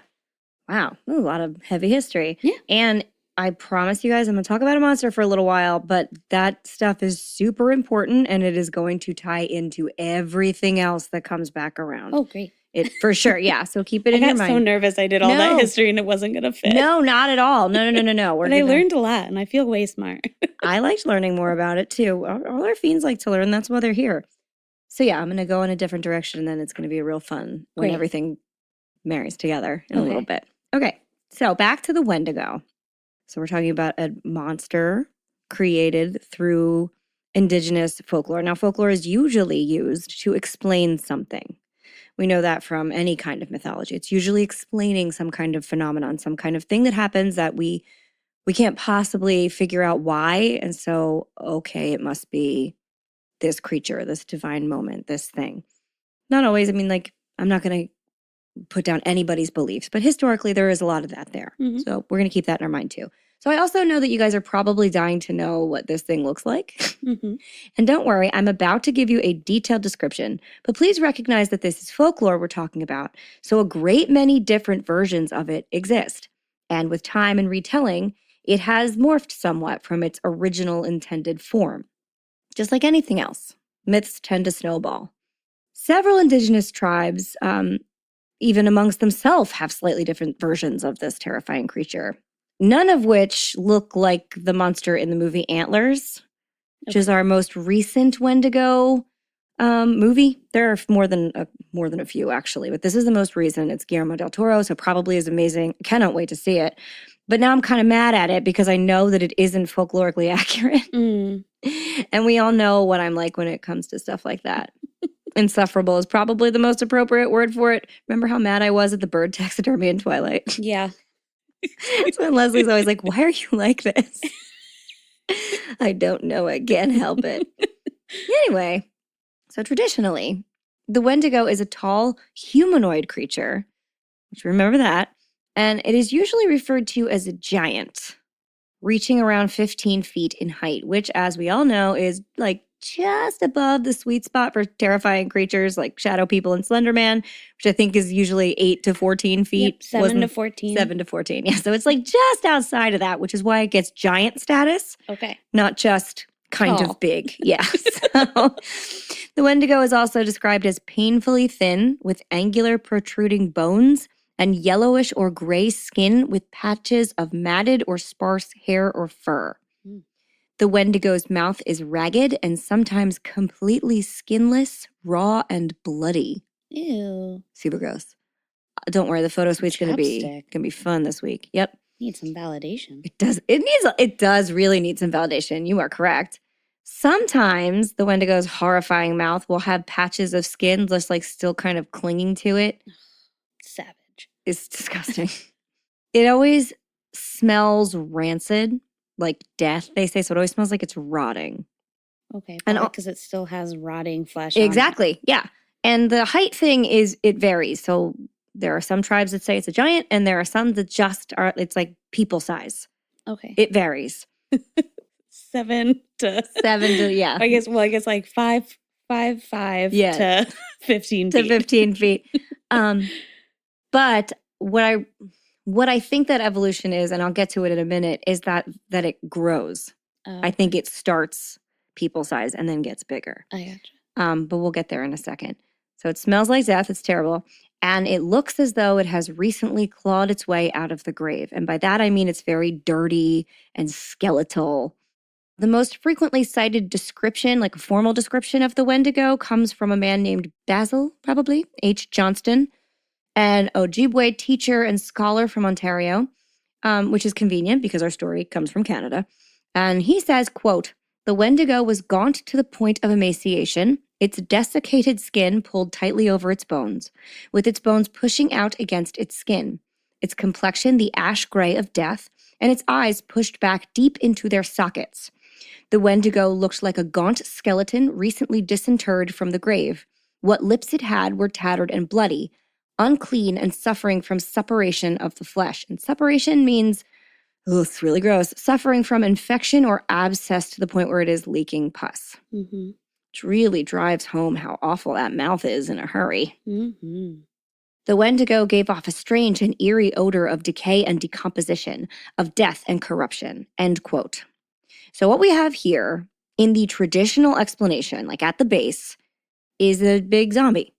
Wow. Ooh, a lot of heavy history. Yeah. And I promise you guys, I'm going to talk about a monster for a little while, but that stuff is super important and it is going to tie into everything else that comes back around. Oh, great. For sure. Yeah. So keep it in your mind. I got so nervous. I did all that history and it wasn't going to fit. No, not at all. No. But I learned a lot and I feel way smart. I liked learning more about it too. All our fiends like to learn. That's why they're here. So yeah, I'm going to go in a different direction and then it's going to be real fun when everything marries together in a little bit. Okay. So back to the Wendigo. So we're talking about a monster created through indigenous folklore. Now, folklore is usually used to explain something. We know that from any kind of mythology. It's usually explaining some kind of phenomenon, some kind of thing that happens that we can't possibly figure out why. And so, okay, it must be this creature, this divine moment, this thing. Not always. I mean, like, I'm not going to put down anybody's beliefs, but historically there is a lot of that there. Mm-hmm. So we're going to keep that in our mind too. So I also know that you guys are probably dying to know what this thing looks like. Mm-hmm. And don't worry, I'm about to give you a detailed description, but please recognize that this is folklore we're talking about. So a great many different versions of it exist. And with time and retelling, it has morphed somewhat from its original intended form. Just like anything else, myths tend to snowball. Several indigenous tribes, even amongst themselves, have slightly different versions of this terrifying creature. None of which look like the monster in the movie Antlers, which is our most recent Wendigo movie. There are more than a few, actually, but this is the most recent. It's Guillermo del Toro, so probably is amazing. I cannot wait to see it. But now I'm kind of mad at it because I know that it isn't folklorically accurate. Mm. And we all know what I'm like when it comes to stuff like that. Insufferable is probably the most appropriate word for it. Remember how mad I was at the bird taxidermy in Twilight? Yeah. So Leslie's always like, why are you like this? I don't know. I can't help it. Anyway, so traditionally, the Wendigo is a tall humanoid creature, which remember that, and it is usually referred to as a giant, reaching around 15 feet in height, which, as we all know, is like just above the sweet spot for terrifying creatures like shadow people and Slender Man, which I think is usually 8 to 14 feet. Yep, 7 to 14. 7 to 14, yeah. So it's like just outside of that, which is why it gets giant status. Okay. Not just kind of big. Yeah. So the Wendigo is also described as painfully thin with angular protruding bones and yellowish or gray skin with patches of matted or sparse hair or fur. The Wendigo's mouth is ragged and sometimes completely skinless, raw, and bloody. Ew. Super gross. Don't worry, the photo suite's gonna be fun this week. Yep. Needs some validation. It does really need some validation. You are correct. Sometimes the Wendigo's horrifying mouth will have patches of skin just like still kind of clinging to it. Savage. It's disgusting. It always smells rancid. Like death, they say, so it always smells like it's rotting. Okay, because it still has rotting flesh. Exactly, yeah. And the height thing it varies. So there are some tribes that say it's a giant, and there are some that just are, it's like people size. Okay. It varies. 7 to, yeah. I guess like 5'5" to 15 feet. To 15 feet. But what I think that evolution is, and I'll get to it in a minute, is that it grows. I think it starts people size and then gets bigger. I gotcha. But we'll get there in a second. So it smells like death. It's terrible. And it looks as though it has recently clawed its way out of the grave. And by that, I mean it's very dirty and skeletal. The most frequently cited description, like a formal description of the Wendigo, comes from a man named Basil, probably, H. Johnston, an Ojibwe teacher and scholar from Ontario, which is convenient because our story comes from Canada. And he says, quote, "The Wendigo was gaunt to the point of emaciation, its desiccated skin pulled tightly over its bones, with its bones pushing out against its skin, its complexion the ash gray of death, and its eyes pushed back deep into their sockets. The Wendigo looked like a gaunt skeleton recently disinterred from the grave. What lips it had were tattered and bloody, unclean and suffering from suppuration of the flesh. And suppuration means, oh, it's really gross, suffering from infection or abscess to the point where it is leaking pus. Mm-hmm. Which really drives home how awful that mouth is in a hurry. Mm-hmm. The Wendigo gave off a strange and eerie odor of decay and decomposition, of death and corruption, end quote. So what we have here in the traditional explanation, like at the base, is a big zombie,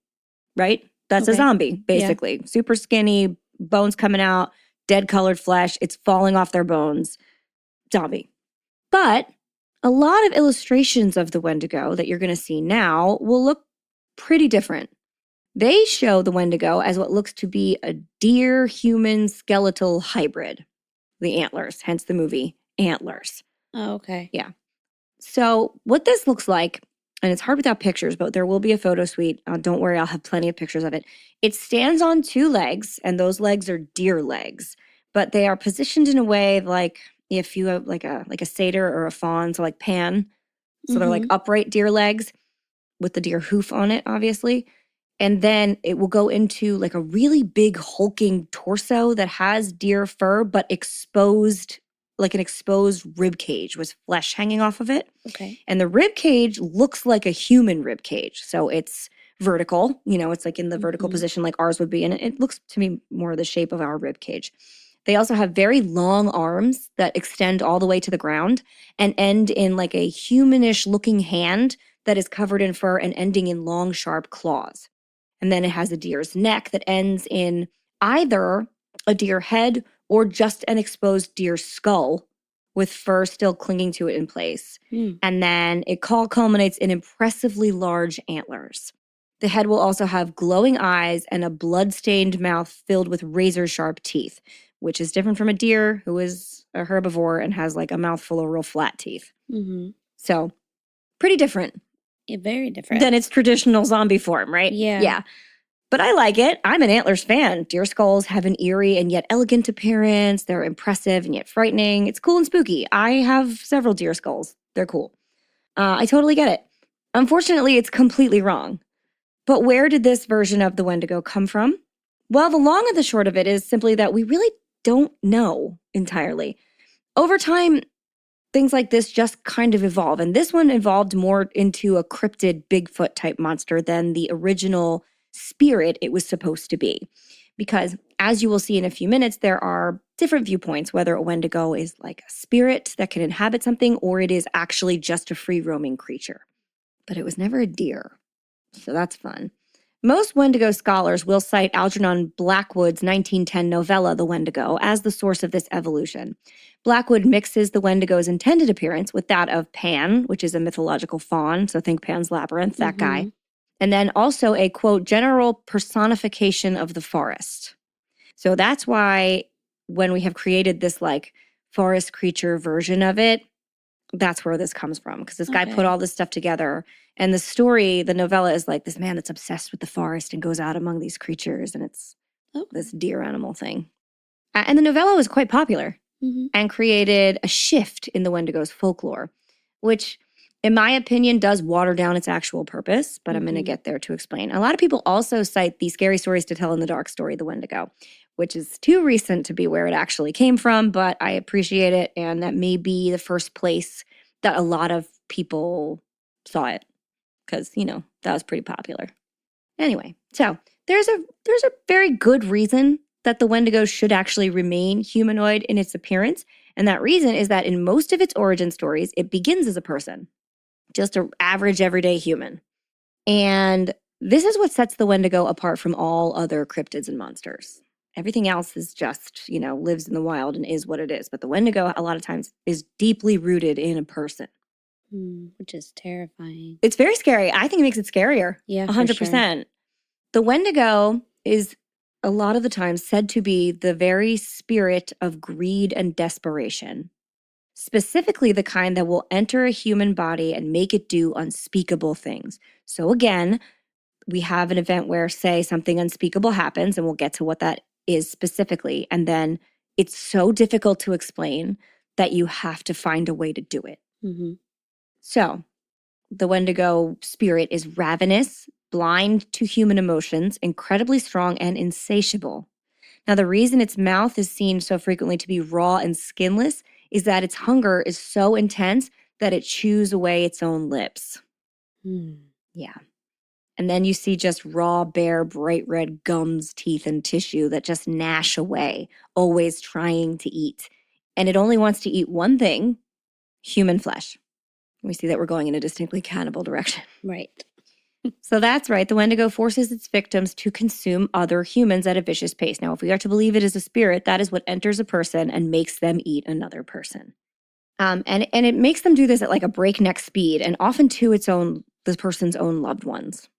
right? That's a zombie, basically. Yeah. Super skinny, bones coming out, dead colored flesh. It's falling off their bones. Zombie. But a lot of illustrations of the Wendigo that you're going to see now will look pretty different. They show the Wendigo as what looks to be a deer-human skeletal hybrid. The antlers, hence the movie Antlers. Oh, okay. Yeah. So what this looks like, and it's hard without pictures, but there will be a photo suite. Don't worry, I'll have plenty of pictures of it. It stands on two legs, and those legs are deer legs. But they are positioned in a way like if you have like a satyr or a fawn, so like Pan. So they're like upright deer legs with the deer hoof on it, obviously. And then it will go into like a really big hulking torso that has deer fur, but exposed, like an exposed rib cage with flesh hanging off of it. Okay. And the rib cage looks like a human rib cage. So it's vertical, it's like in the vertical position like ours would be. And it looks to me more the shape of our rib cage. They also have very long arms that extend all the way to the ground and end in like a humanish looking hand that is covered in fur and ending in long, sharp claws. And then it has a deer's neck that ends in either a deer head or just an exposed deer skull with fur still clinging to it in place. And then it culminates in impressively large antlers. The head will also have glowing eyes and a blood-stained mouth filled with razor-sharp teeth, which is different from a deer who is a herbivore and has like a mouthful of real flat teeth. So pretty different. Yeah, very different. Than its traditional zombie form, right? Yeah. Yeah. But I like it. I'm an antlers fan. Deer skulls have an eerie and yet elegant appearance. They're impressive and yet frightening. It's cool and spooky. I have several deer skulls. They're cool. I totally get it. Unfortunately, it's completely wrong. But where did this version of the Wendigo come from? Well, the long and the short of it is simply that we really don't know entirely. Over time, things like this just kind of evolve. And this one evolved more into a cryptid Bigfoot type monster than the original spirit it was supposed to be. Because as you will see in a few minutes, there are different viewpoints, whether a Wendigo is like a spirit that can inhabit something or it is actually just a free roaming creature. But it was never a deer. So that's fun. Most Wendigo scholars will cite Algernon Blackwood's 1910 novella, The Wendigo, as the source of this evolution. Blackwood mixes the Wendigo's intended appearance with that of Pan, which is a mythological faun, so think Pan's Labyrinth, that guy. And then also a, quote, general personification of the forest. So that's why when we have created this like forest creature version of it, that's where this comes from. Because this guy put all this stuff together. And the story, the novella is like this man that's obsessed with the forest and goes out among these creatures. And it's this deer animal thing. And the novella was quite popular and created a shift in the Wendigo's folklore, which in my opinion does water down its actual purpose. But I'm going to get there to explain. A lot of people also cite the Scary Stories to Tell in the Dark story, The Wendigo, which is too recent to be where it actually came from. But I appreciate it. And that may be the first place that a lot of people saw it. Because, that was pretty popular. Anyway, so there's a very good reason that the Wendigo should actually remain humanoid in its appearance. And that reason is that in most of its origin stories, it begins as a person. Just an average, everyday human. And this is what sets the Wendigo apart from all other cryptids and monsters. Everything else is just, lives in the wild and is what it is. But the Wendigo, a lot of times, is deeply rooted in a person. Which is terrifying. It's very scary. I think it makes it scarier. Yeah, 100%. Sure. The Wendigo is a lot of the time said to be the very spirit of greed and desperation. Specifically the kind that will enter a human body and make it do unspeakable things. So again, we have an event where, say, something unspeakable happens, and we'll get to what that is specifically. And then it's so difficult to explain that you have to find a way to do it. So the Wendigo spirit is ravenous, blind to human emotions, incredibly strong, and insatiable. Now, the reason its mouth is seen so frequently to be raw and skinless is that its hunger is so intense that it chews away its own lips. Yeah. And then you see just raw, bare, bright red gums, teeth, and tissue that just gnash away, always trying to eat. And it only wants to eat one thing, human flesh. We see that we're going in a distinctly cannibal direction. Right. So that's right. The Wendigo forces its victims to consume other humans at a vicious pace. Now, if we are to believe it is a spirit, that is what enters a person and makes them eat another person. And it makes them do this at like a breakneck speed and often to the person's own loved ones.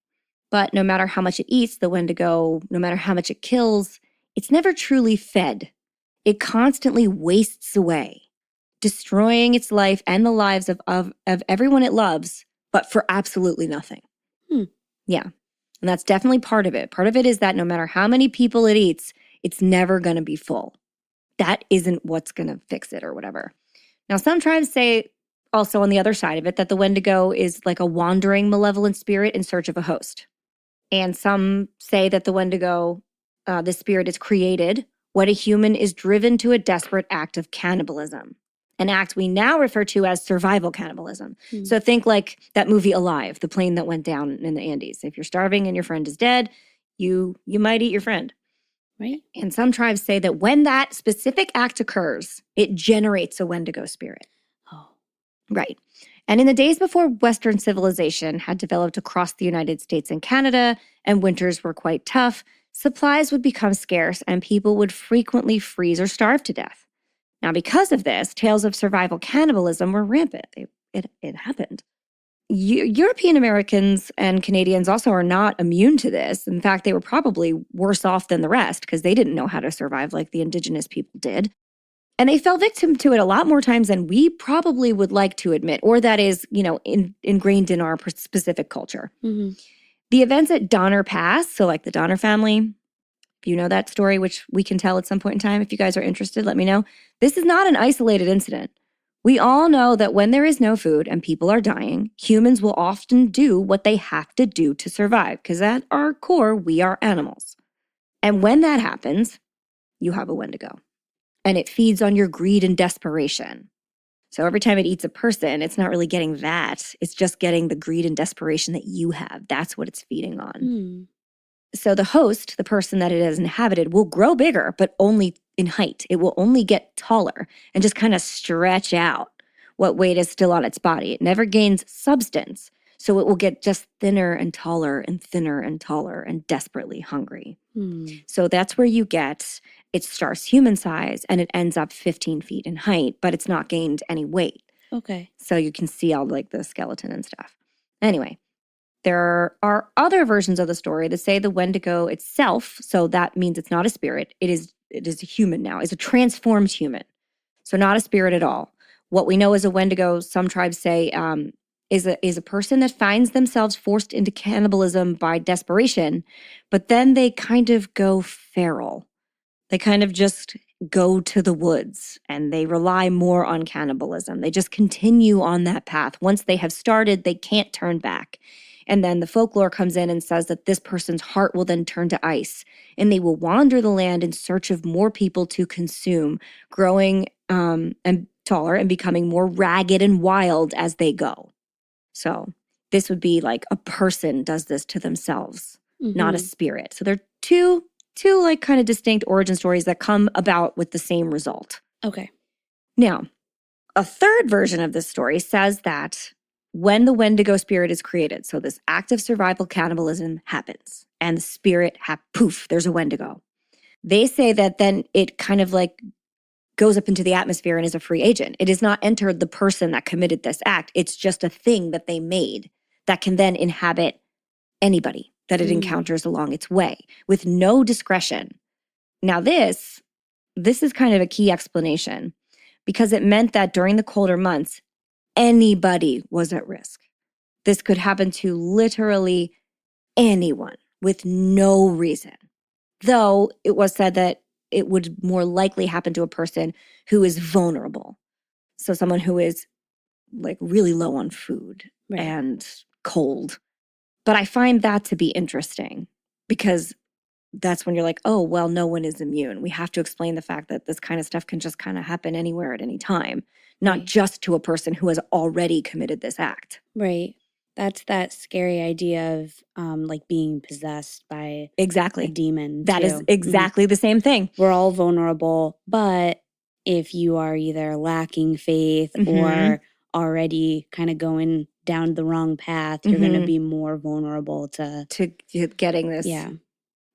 But no matter how much it eats, the Wendigo, no matter how much it kills, it's never truly fed. It constantly wastes away, destroying its life and the lives of everyone it loves, but for absolutely nothing. Yeah. And that's definitely part of it. Part of it is that no matter how many people it eats, it's never going to be full. That isn't what's going to fix it or whatever. Now, some tribes say also on the other side of it that the Wendigo is like a wandering malevolent spirit in search of a host. And some say that the Wendigo, the spirit, is created when a human is driven to a desperate act of cannibalism, an act we now refer to as survival cannibalism. So think like that movie Alive, the plane that went down in the Andes. If you're starving and your friend is dead, you might eat your friend. Right. And some tribes say that when that specific act occurs, it generates a Wendigo spirit. Oh. Right. And in the days before Western civilization had developed across the United States and Canada, and winters were quite tough, supplies would become scarce and people would frequently freeze or starve to death. Now, because of this, tales of survival cannibalism were rampant. It happened. European Americans and Canadians also are not immune to this. In fact, they were probably worse off than the rest because they didn't know how to survive like the indigenous people did. And they fell victim to it a lot more times than we probably would like to admit, or that is, ingrained in our specific culture. Mm-hmm. The events at Donner Pass, so like the Donner family, if you know that story, which we can tell at some point in time, if you guys are interested, let me know. This is not an isolated incident. We all know that when there is no food and people are dying, humans will often do what they have to do to survive, because at our core, we are animals. And when that happens, you have a Wendigo. And it feeds on your greed and desperation. So every time it eats a person, it's not really getting that. It's just getting the greed and desperation that you have. That's what it's feeding on. So the host, the person that it has inhabited, will grow bigger, but only in height. It will only get taller and just kind of stretch out what weight is still on its body. It never gains substance. So it will get just thinner and taller and thinner and taller and desperately hungry. So that's where you get, it starts human size and it ends up 15 feet in height, but it's not gained any weight. Okay. So you can see all like the skeleton and stuff. Anyway, there are other versions of the story that say the Wendigo itself, so that means it's not a spirit, it is a human now, is a transformed human. So not a spirit at all. What we know as a Wendigo, some tribes say, is a person that finds themselves forced into cannibalism by desperation, but then they kind of go feral. They kind of just go to the woods and they rely more on cannibalism. They just continue on that path. Once they have started, they can't turn back. And then the folklore comes in and says that this person's heart will then turn to ice and they will wander the land in search of more people to consume, growing and taller and becoming more ragged and wild as they go. So this would be like a person does this to themselves, not a spirit. So they're two like kind of distinct origin stories that come about with the same result. Okay. Now, a third version of this story says that when the Wendigo spirit is created, so this act of survival cannibalism happens and the spirit, poof, there's a Wendigo. They say that then it kind of like goes up into the atmosphere and is a free agent. It has not entered the person that committed this act. It's just a thing that they made that can then inhabit anybody that it encounters along its way with no discretion. Now this is kind of a key explanation because it meant that during the colder months, anybody was at risk. This could happen to literally anyone with no reason. Though it was said that it would more likely happen to a person who is vulnerable. So someone who is like really low on food and cold. But I find that to be interesting because that's when you're like, oh, well, no one is immune. We have to explain the fact that this kind of stuff can just kind of happen anywhere at any time, not just to a person who has already committed this act. Right. That's that scary idea of like being possessed by a demon. That is exactly the same thing. We're all vulnerable, but if you are either lacking faith or already kind of going down the wrong path, you're going to be more vulnerable to getting this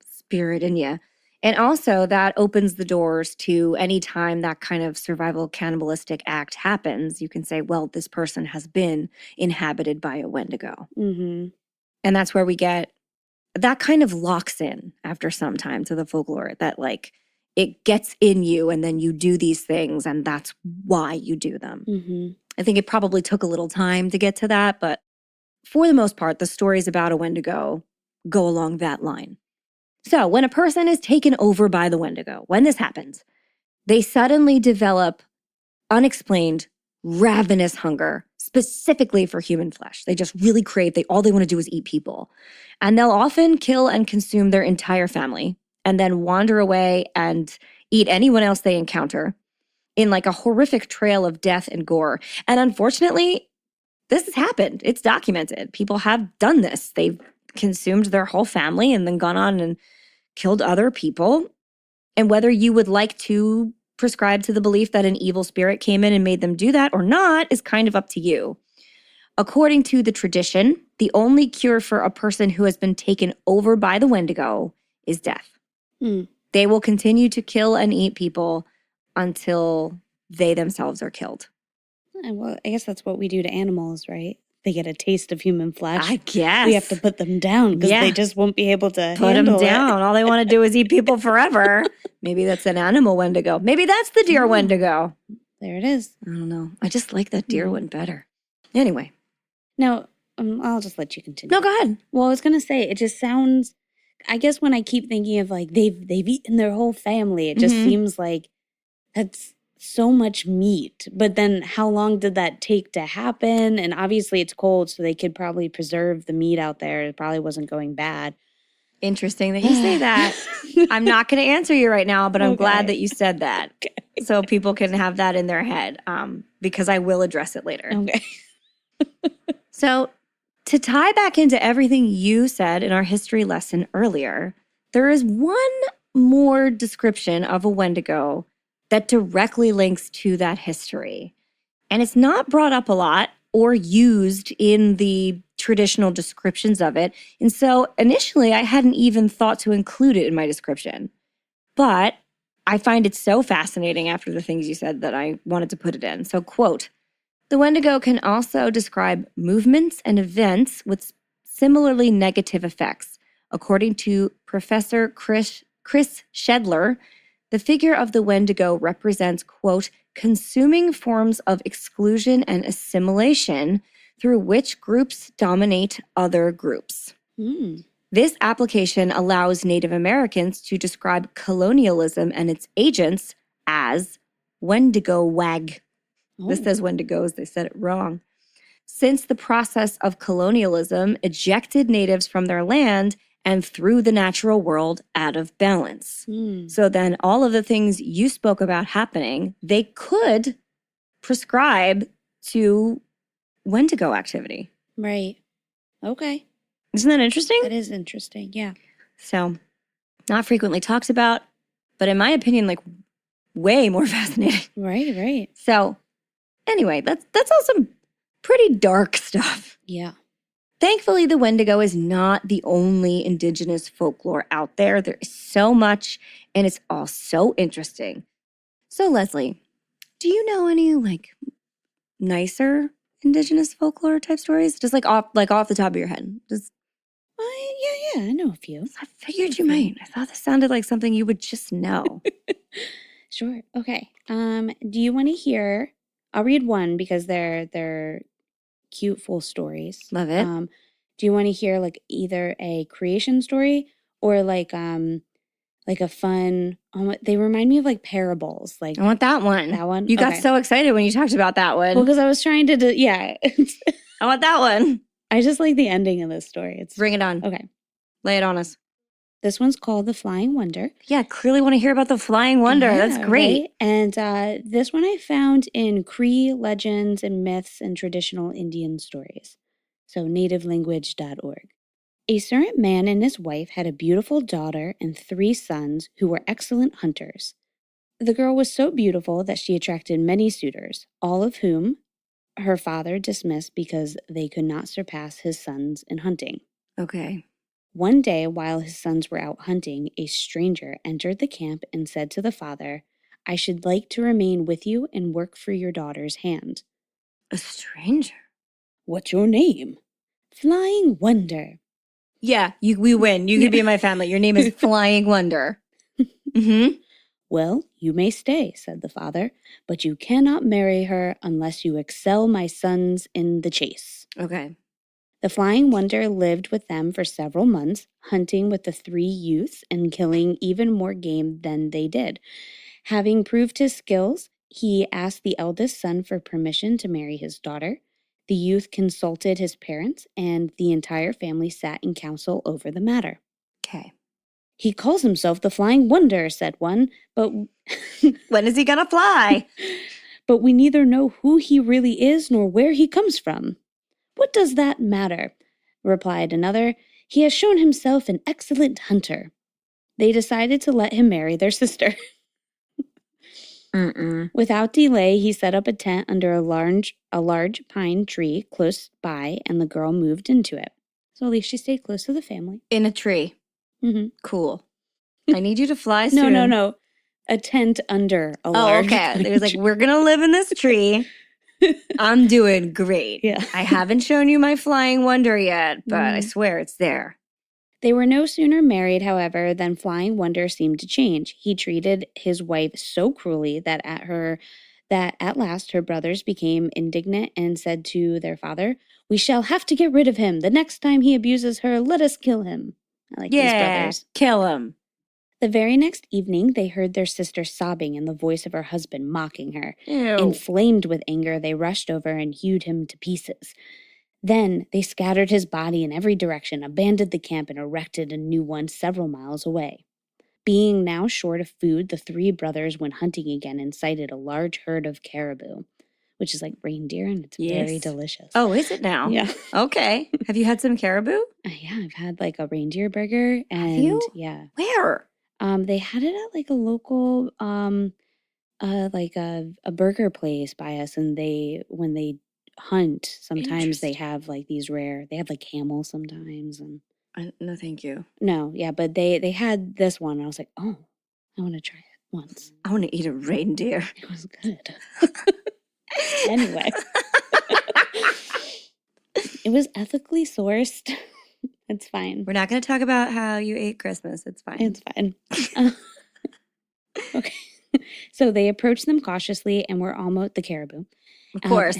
spirit in you. And also that opens the doors to any time that kind of survival cannibalistic act happens, you can say, well, this person has been inhabited by a Wendigo. And that's where we get, that kind of locks in after some time to the folklore, that like it gets in you and then you do these things and that's why you do them. I think it probably took a little time to get to that, but for the most part, the stories about a Wendigo go along that line. So when a person is taken over by the Wendigo, when this happens, they suddenly develop unexplained, ravenous hunger, specifically for human flesh. They just really crave, all they want to do is eat people. And they'll often kill and consume their entire family and then wander away and eat anyone else they encounter in like a horrific trail of death and gore. And unfortunately, this has happened. It's documented. People have done this. They've consumed their whole family and then gone on and killed other people. And whether you would like to prescribe to the belief that an evil spirit came in and made them do that or not is kind of up to you. According to the tradition, the only cure for a person who has been taken over by the Wendigo is death. They will continue to kill and eat people until they themselves are killed. Well, I guess that's what we do to animals, right? They get a taste of human flesh. I guess. We have to put them down because they just won't be able to put them down. All they want to do is eat people forever. Maybe that's an animal Wendigo. Maybe that's the deer Wendigo. There it is. I don't know. I just like that deer one better. Anyway. Now, I'll just let you continue. No, go ahead. Well, I was going to say, it just sounds, I guess when I keep thinking of like they've eaten their whole family, it just seems like that's so much meat. But then how long did that take to happen? And obviously it's cold, so they could probably preserve the meat out there. It probably wasn't going bad. Interesting that you say that. I'm not going to answer you right now, but I'm glad that you said that. So people can have that in their head, because I will address it later. Okay. So to tie back into everything you said in our history lesson earlier, there is one more description of a Wendigo that directly links to that history. And it's not brought up a lot or used in the traditional descriptions of it. And so initially I hadn't even thought to include it in my description. But I find it so fascinating after the things you said that I wanted to put it in. So, quote, the Wendigo can also describe movements and events with similarly negative effects. According to Professor Chris Shedler, the figure of the Wendigo represents, quote, consuming forms of exclusion and assimilation through which groups dominate other groups. This application allows Native Americans to describe colonialism and its agents as Wendigo wag. This says Wendigos, they said it wrong. Since the process of colonialism ejected natives from their land and threw the natural world out of balance. So then all of the things you spoke about happening, they could prescribe to Wendigo activity. Right. Okay. Isn't that interesting? That is interesting, yeah. So, not frequently talked about, but in my opinion, like, way more fascinating. Right. So, anyway, that's all some pretty dark stuff. Yeah. Thankfully, the Wendigo is not the only indigenous folklore out there. There is so much, and it's all so interesting. So, Leslie, do you know any, like, nicer indigenous folklore type stories? Just, like, off the top of your head. Just... Yeah, I know a few. I figured you might. I thought this sounded like something you would just know. Sure. Okay. Do you want to hear... I'll read one because they're cute, full stories. Love it. Do you want to hear like either a creation story or like a fun? They remind me of like parables. Like I want that one. That one. You got so excited when you talked about that one. Well, because I was trying to. Yeah. I want that one. I just like the ending of this story. It's Bring it on. okay. Lay it on us. This one's called The Flying Wonder. Yeah, clearly want to hear about the Flying Wonder. Yeah, That's great. Right? And this one I found in Cree legends and myths and traditional Indian stories. So nativelanguage.org. A certain man and his wife had a beautiful daughter and 3 sons who were excellent hunters. The girl was so beautiful that she attracted many suitors, all of whom her father dismissed because they could not surpass his sons in hunting. Okay. One day, while his sons were out hunting, a stranger entered the camp and said to the father, "I should like to remain with you and work for your daughter's hand." A stranger? "What's your name?" "Flying Wonder." Yeah, we win. You could be in my family. Your name is Flying Wonder. Mm-hmm. "Well, you may stay," said the father, "but you cannot marry her unless you excel my sons in the chase." Okay. The Flying Wonder lived with them for several months, hunting with the 3 youths and killing even more game than they did. Having proved his skills, he asked the eldest son for permission to marry his daughter. The youth consulted his parents, and the entire family sat in council over the matter. Okay. "He calls himself the Flying Wonder," said one, "but when is he gonna fly?" "But we neither know who he really is nor where he comes from." "What does that matter?" replied another. "He has shown himself an excellent hunter." They decided to let him marry their sister. Without delay, he set up a tent under a large pine tree close by, and the girl moved into it. So at least she stayed close to the family. In a tree. Mm-hmm. Cool. I need you to fly soon. No. A tent under a large okay. pine It was like, we're going to live in this tree. I'm doing great. Yeah. I haven't shown you my Flying Wonder yet, but I swear it's there. They were no sooner married, however, than Flying Wonder seemed to change. He treated his wife so cruelly that at last her brothers became indignant and said to their father, "We shall have to get rid of him. The next time he abuses her, let us kill him." I like these brothers. Kill him. The very next evening, they heard their sister sobbing and the voice of her husband mocking her. Ew. Inflamed with anger, they rushed over and hewed him to pieces. Then they scattered his body in every direction, abandoned the camp, and erected a new one several miles away. Being now short of food, the 3 brothers went hunting again and sighted a large herd of caribou, which is like reindeer, and it's very delicious. Oh, is it now? Yeah. Okay. Have you had some caribou? Yeah, I've had like a reindeer burger. And have you? Yeah. Where? They had it at like a local, like a burger place by us, and when they hunt, sometimes they have like these they have like camel sometimes. And no, thank you. No, yeah, but they had this one, and I was like, oh, I want to try it once. I want to eat a reindeer. It was good. Anyway. It was ethically sourced. It's fine. We're not going to talk about how you ate Christmas. It's fine. It's fine. Okay. So they approached them cautiously and were almost the caribou. Of course.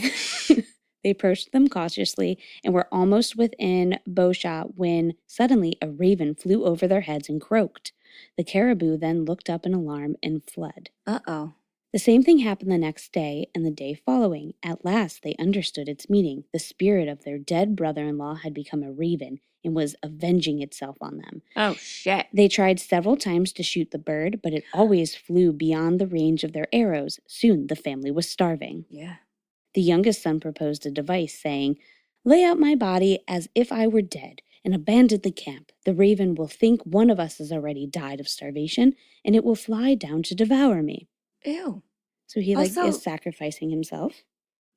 They approached them cautiously and were almost within bowshot when suddenly a raven flew over their heads and croaked. The caribou then looked up in alarm and fled. Uh-oh. The same thing happened the next day and the day following. At last, they understood its meaning. The spirit of their dead brother-in-law had become a raven and was avenging itself on them. Oh, shit. They tried several times to shoot the bird, but it always flew beyond the range of their arrows. Soon, the family was starving. Yeah. The youngest son proposed a device, saying, "Lay out my body as if I were dead and abandon the camp. The raven will think one of us has already died of starvation, and it will fly down to devour me." Ew. So he is sacrificing himself.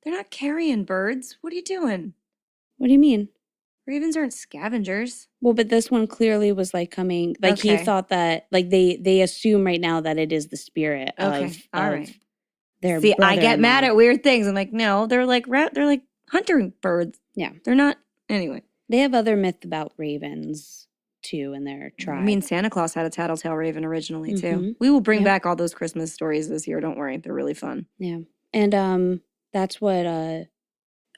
They're not carrion birds. What are you doing? What do you mean? Ravens aren't scavengers. Well, but this one clearly was coming, he thought that, they assume right now that it is the spirit of their See, I get brother-in-law. mad at weird things. I'm like, no, they're like hunter birds. Yeah. They're not, anyway. They have other myth about ravens, too, in their tribe. I mean, Santa Claus had a tattletale raven originally, too. We will bring back all those Christmas stories this year. Don't worry. They're really fun. Yeah. And that's what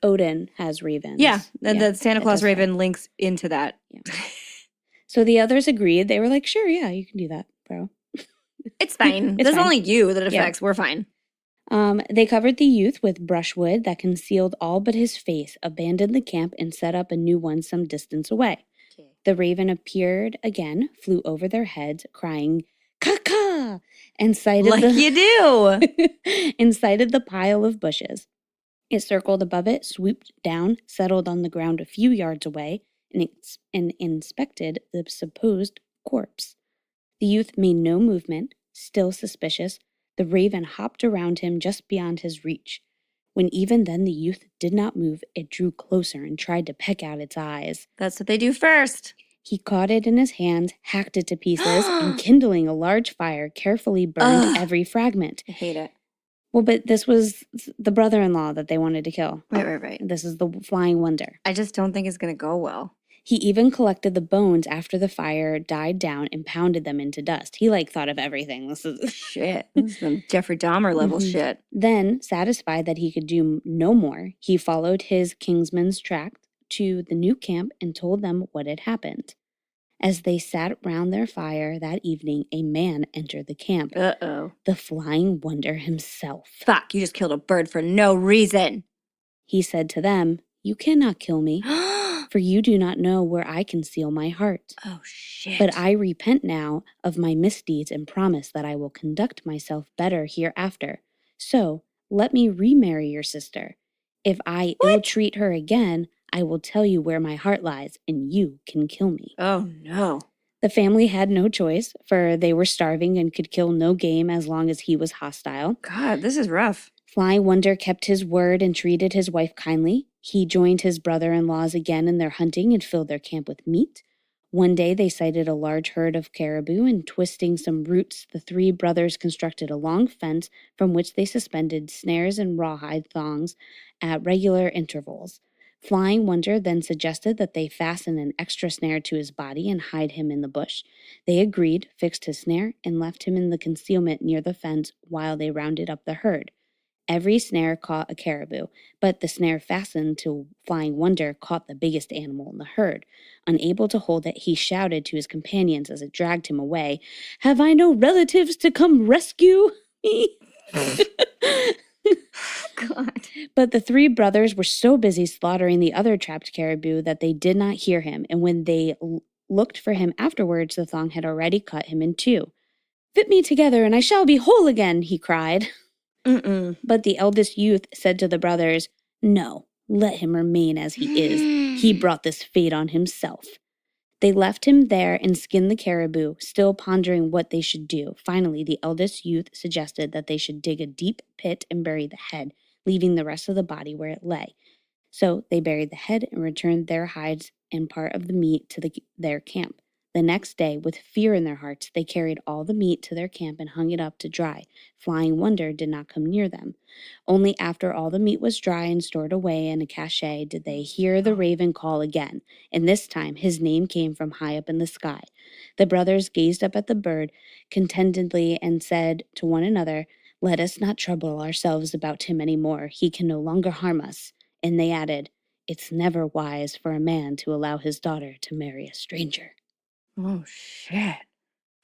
Odin has ravens. Yeah. The Santa Claus raven links into that. Yeah. So the others agreed. They were like, sure, yeah, you can do that, bro. It's fine. There's only you that it affects. We're fine. They covered the youth with brushwood that concealed all but his face, abandoned the camp, and set up a new one some distance away. Okay. The raven appeared again, flew over their heads, crying, "Caw-caw!" and sighted you do! and sighted the pile of bushes. It circled above it, swooped down, settled on the ground a few yards away, and inspected the supposed corpse. The youth made no movement, still suspicious. The raven hopped around him just beyond his reach. When even then the youth did not move, it drew closer and tried to peck out its eyes. That's what they do first. He caught it in his hands, hacked it to pieces, and kindling a large fire, carefully burned every fragment. I hate it. Well, but this was the brother-in-law that they wanted to kill. Right. This is the flying wonder. I just don't think it's going to go well. He even collected the bones after the fire died down and pounded them into dust. He, thought of everything. This is shit. This is some Jeffrey Dahmer level shit. Then, satisfied that he could do no more, he followed his kinsman's track to the new camp and told them what had happened. As they sat round their fire that evening, a man entered the camp. Uh-oh. The flying wonder himself. Fuck, you just killed a bird for no reason. He said to them, "You cannot kill me, for you do not know where I conceal my heart. Oh, shit. But I repent now of my misdeeds and promise that I will conduct myself better hereafter. So let me remarry your sister. If I ill-treat her again, I will tell you where my heart lies, and you can kill me." Oh, no. The family had no choice, for they were starving and could kill no game as long as he was hostile. God, this is rough. Flying Wonder kept his word and treated his wife kindly. He joined his brother-in-laws again in their hunting and filled their camp with meat. One day they sighted a large herd of caribou, and twisting some roots, the three brothers constructed a long fence from which they suspended snares and rawhide thongs at regular intervals. Flying Wonder then suggested that they fasten an extra snare to his body and hide him in the bush. They agreed, fixed his snare, and left him in the concealment near the fence while they rounded up the herd. Every snare caught a caribou, but the snare fastened to Flying Wonder caught the biggest animal in the herd. Unable to hold it, he shouted to his companions as it dragged him away, "Have I no relatives to come rescue me?" God. But the three brothers were so busy slaughtering the other trapped caribou that they did not hear him, and when they looked for him afterwards, the thong had already cut him in two. "Fit me together, and I shall be whole again," he cried. But the eldest youth said to the brothers, "No, let him remain as he is. He brought this fate on himself." They left him there and skinned the caribou, still pondering what they should do. Finally, the eldest youth suggested that they should dig a deep pit and bury the head, leaving the rest of the body where it lay. So they buried the head and returned their hides and part of the meat to their camp. The next day, with fear in their hearts, they carried all the meat to their camp and hung it up to dry. Flying Wonder did not come near them. Only after all the meat was dry and stored away in a cache did they hear the raven call again, and this time his name came from high up in the sky. The brothers gazed up at the bird contentedly and said to one another, "Let us not trouble ourselves about him any more. He can no longer harm us." And they added, "It's never wise for a man to allow his daughter to marry a stranger." Oh, shit.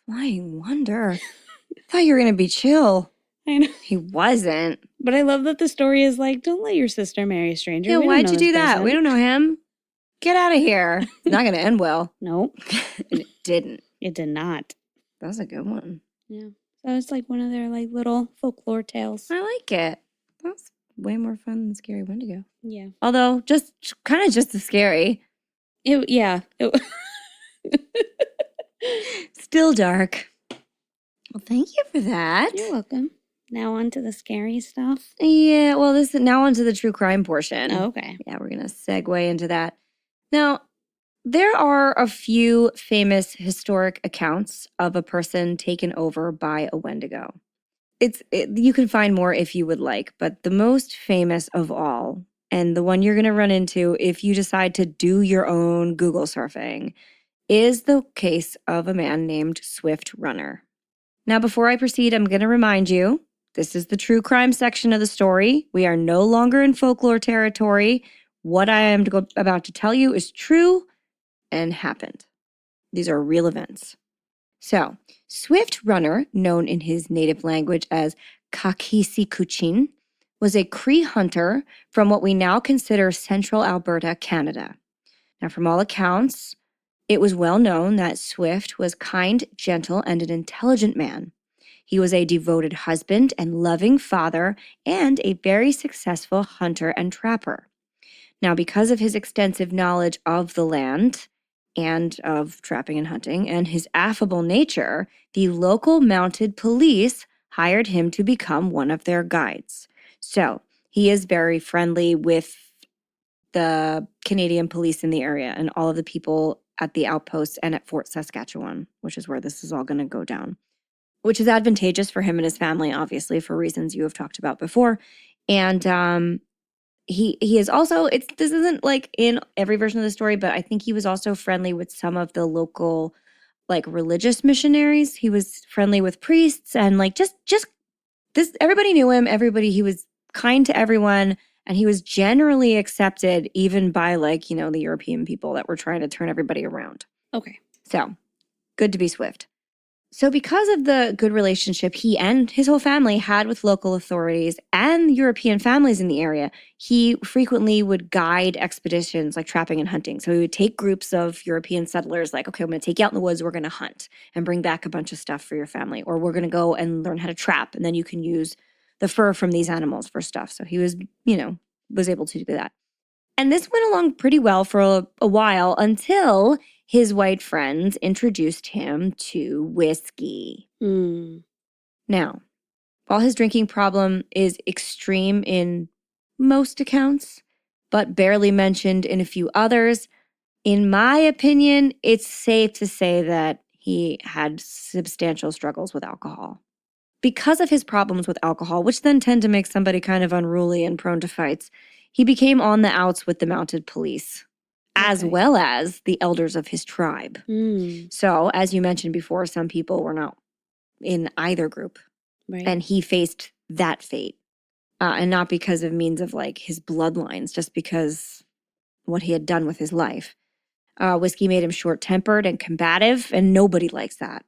Flying Wonder. I thought you were going to be chill. I know. He wasn't. But I love that the story is like, don't let your sister marry a stranger. Yeah, why'd you do that? We don't know him. Get out of here. It's not going to end well. Nope. And it didn't. It did not. That was a good one. Yeah. So it's like one of their little folklore tales. I like it. That's way more fun than Scary Wendigo. Yeah. Although, just kind of just as scary. Still dark. Well, thank you for that. You're welcome. Now on to the scary stuff. Yeah, well, this is now on to the true crime portion. Oh, okay. Yeah, we're going to segue into that. Now, there are a few famous historic accounts of a person taken over by a Wendigo. You can find more if you would like, but the most famous of all, and the one you're going to run into if you decide to do your own Google surfing, is the case of a man named Swift Runner. Now, before I proceed, I'm going to remind you, this is the true crime section of the story. We are no longer in folklore territory. What I am about to tell you is true and happened. These are real events. So, Swift Runner, known in his native language as Kakisi was a Cree hunter from what we now consider central Alberta, Canada. Now, from all accounts, it was well known that Swift was kind, gentle, and an intelligent man. He was a devoted husband and loving father and a very successful hunter and trapper. Now, because of his extensive knowledge of the land and of trapping and hunting and his affable nature, the local mounted police hired him to become one of their guides. So he is very friendly with the Canadian police in the area and all of the people at the outposts and at Fort Saskatchewan, which is where this is all going to go down, which is advantageous for him and his family, obviously, for reasons you have talked about before. And he is also, this isn't like in every version of the story, but I think he was also friendly with some of the local like religious missionaries. He was friendly with priests and like just this, everybody knew him. He was kind to everyone. And he was generally accepted even by like, you know, the European people that were trying to turn everybody around. Okay. So good to be Swift. So because of the good relationship he and his whole family had with local authorities and European families in the area, he frequently would guide expeditions like trapping and hunting. So he would take groups of European settlers like, okay, I'm going to take you out in the woods, we're going to hunt and bring back a bunch of stuff for your family. Or we're going to go and learn how to trap, and then you can use the fur from these animals for stuff. So he was, you know, was able to do that. And this went along pretty well for a while until his white friends introduced him to whiskey. Now, while his drinking problem is extreme in most accounts, but barely mentioned in a few others, in my opinion, it's safe to say that he had substantial struggles with alcohol. Because of his problems with alcohol, which then tend to make somebody kind of unruly and prone to fights, he became on the outs with the mounted police, as well as the elders of his tribe. So, as you mentioned before, some people were not in either group. Right. And he faced that fate. And not because of means of like his bloodlines, just because what he had done with his life. Whiskey made him short-tempered and combative, and nobody likes that.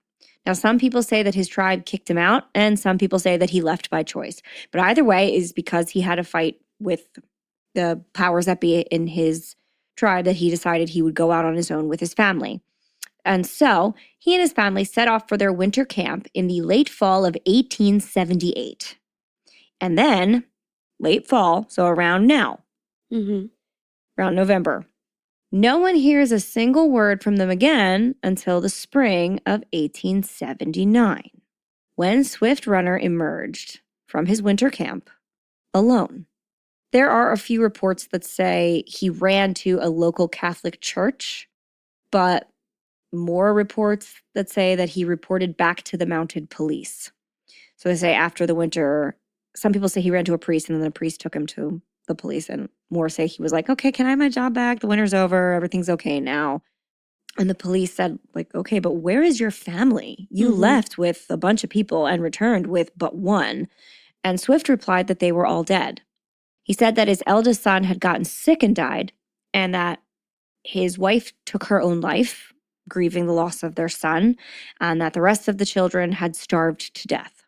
Now, some people say that his tribe kicked him out, and some people say that he left by choice. But either way is because he had a fight with the powers that be in his tribe that he decided he would go out on his own with his family. And so he and his family set off for their winter camp in the late fall of 1878. And then, late fall, so around now, around November, no one hears a single word from them again until the spring of 1879, when Swift Runner emerged from his winter camp alone. There are a few reports that say he ran to a local Catholic church, but more reports that say that he reported back to the mounted police. So they say after the winter, some people say he ran to a priest and then the priest took him to the police, and more say he was like, okay, can I have my job back? The winter's over. Everything's okay now. And the police said, like, okay, but where is your family? You left with a bunch of people and returned with but one. And Swift replied that they were all dead. He said that his eldest son had gotten sick and died, and that his wife took her own life, grieving the loss of their son, and that the rest of the children had starved to death.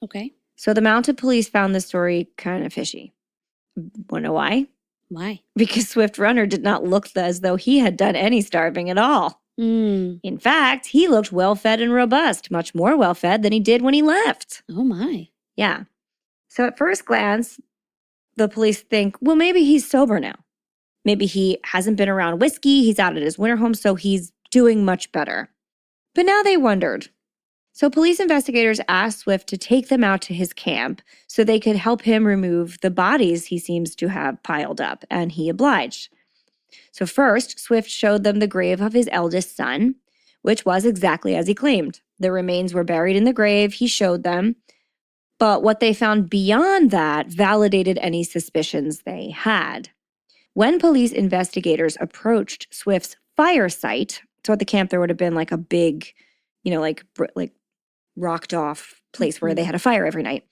Okay. So the mounted police found this story kind of fishy. Want to know why? Why? Because Swift Runner did not look as though he had done any starving at all. In fact, he looked well-fed and robust, much more well-fed than he did when he left. Oh, my. Yeah. So at first glance, the police think, well, maybe he's sober now. Maybe he hasn't been around whiskey, he's out at his winter home, so he's doing much better. But now they wondered. So police investigators asked Swift to take them out to his camp so they could help him remove the bodies he seems to have piled up, and he obliged. So first, Swift showed them the grave of his eldest son, which was exactly as he claimed. The remains were buried in the grave, he showed them, but what they found beyond that validated any suspicions they had. When police investigators approached Swift's fire site, so at the camp there would have been like a big, you know, like rocked off place where they had a fire every night.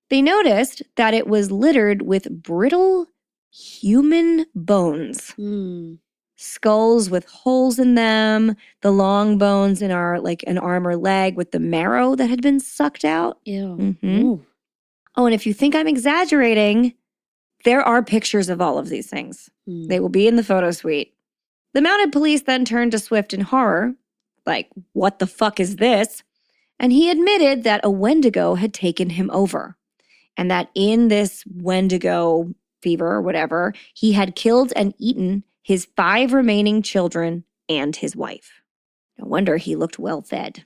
They noticed that it was littered with brittle human bones. Skulls with holes in them, the long bones in our like an arm or leg with the marrow that had been sucked out. Ew. Oh, and if you think I'm exaggerating, there are pictures of all of these things. They will be in the photo suite. The mounted police then turned to Swift in horror, like, what the fuck is this? And he admitted that a Wendigo had taken him over, and that in this Wendigo fever or whatever, he had killed and eaten his 5 remaining children and his wife. No wonder he looked well fed.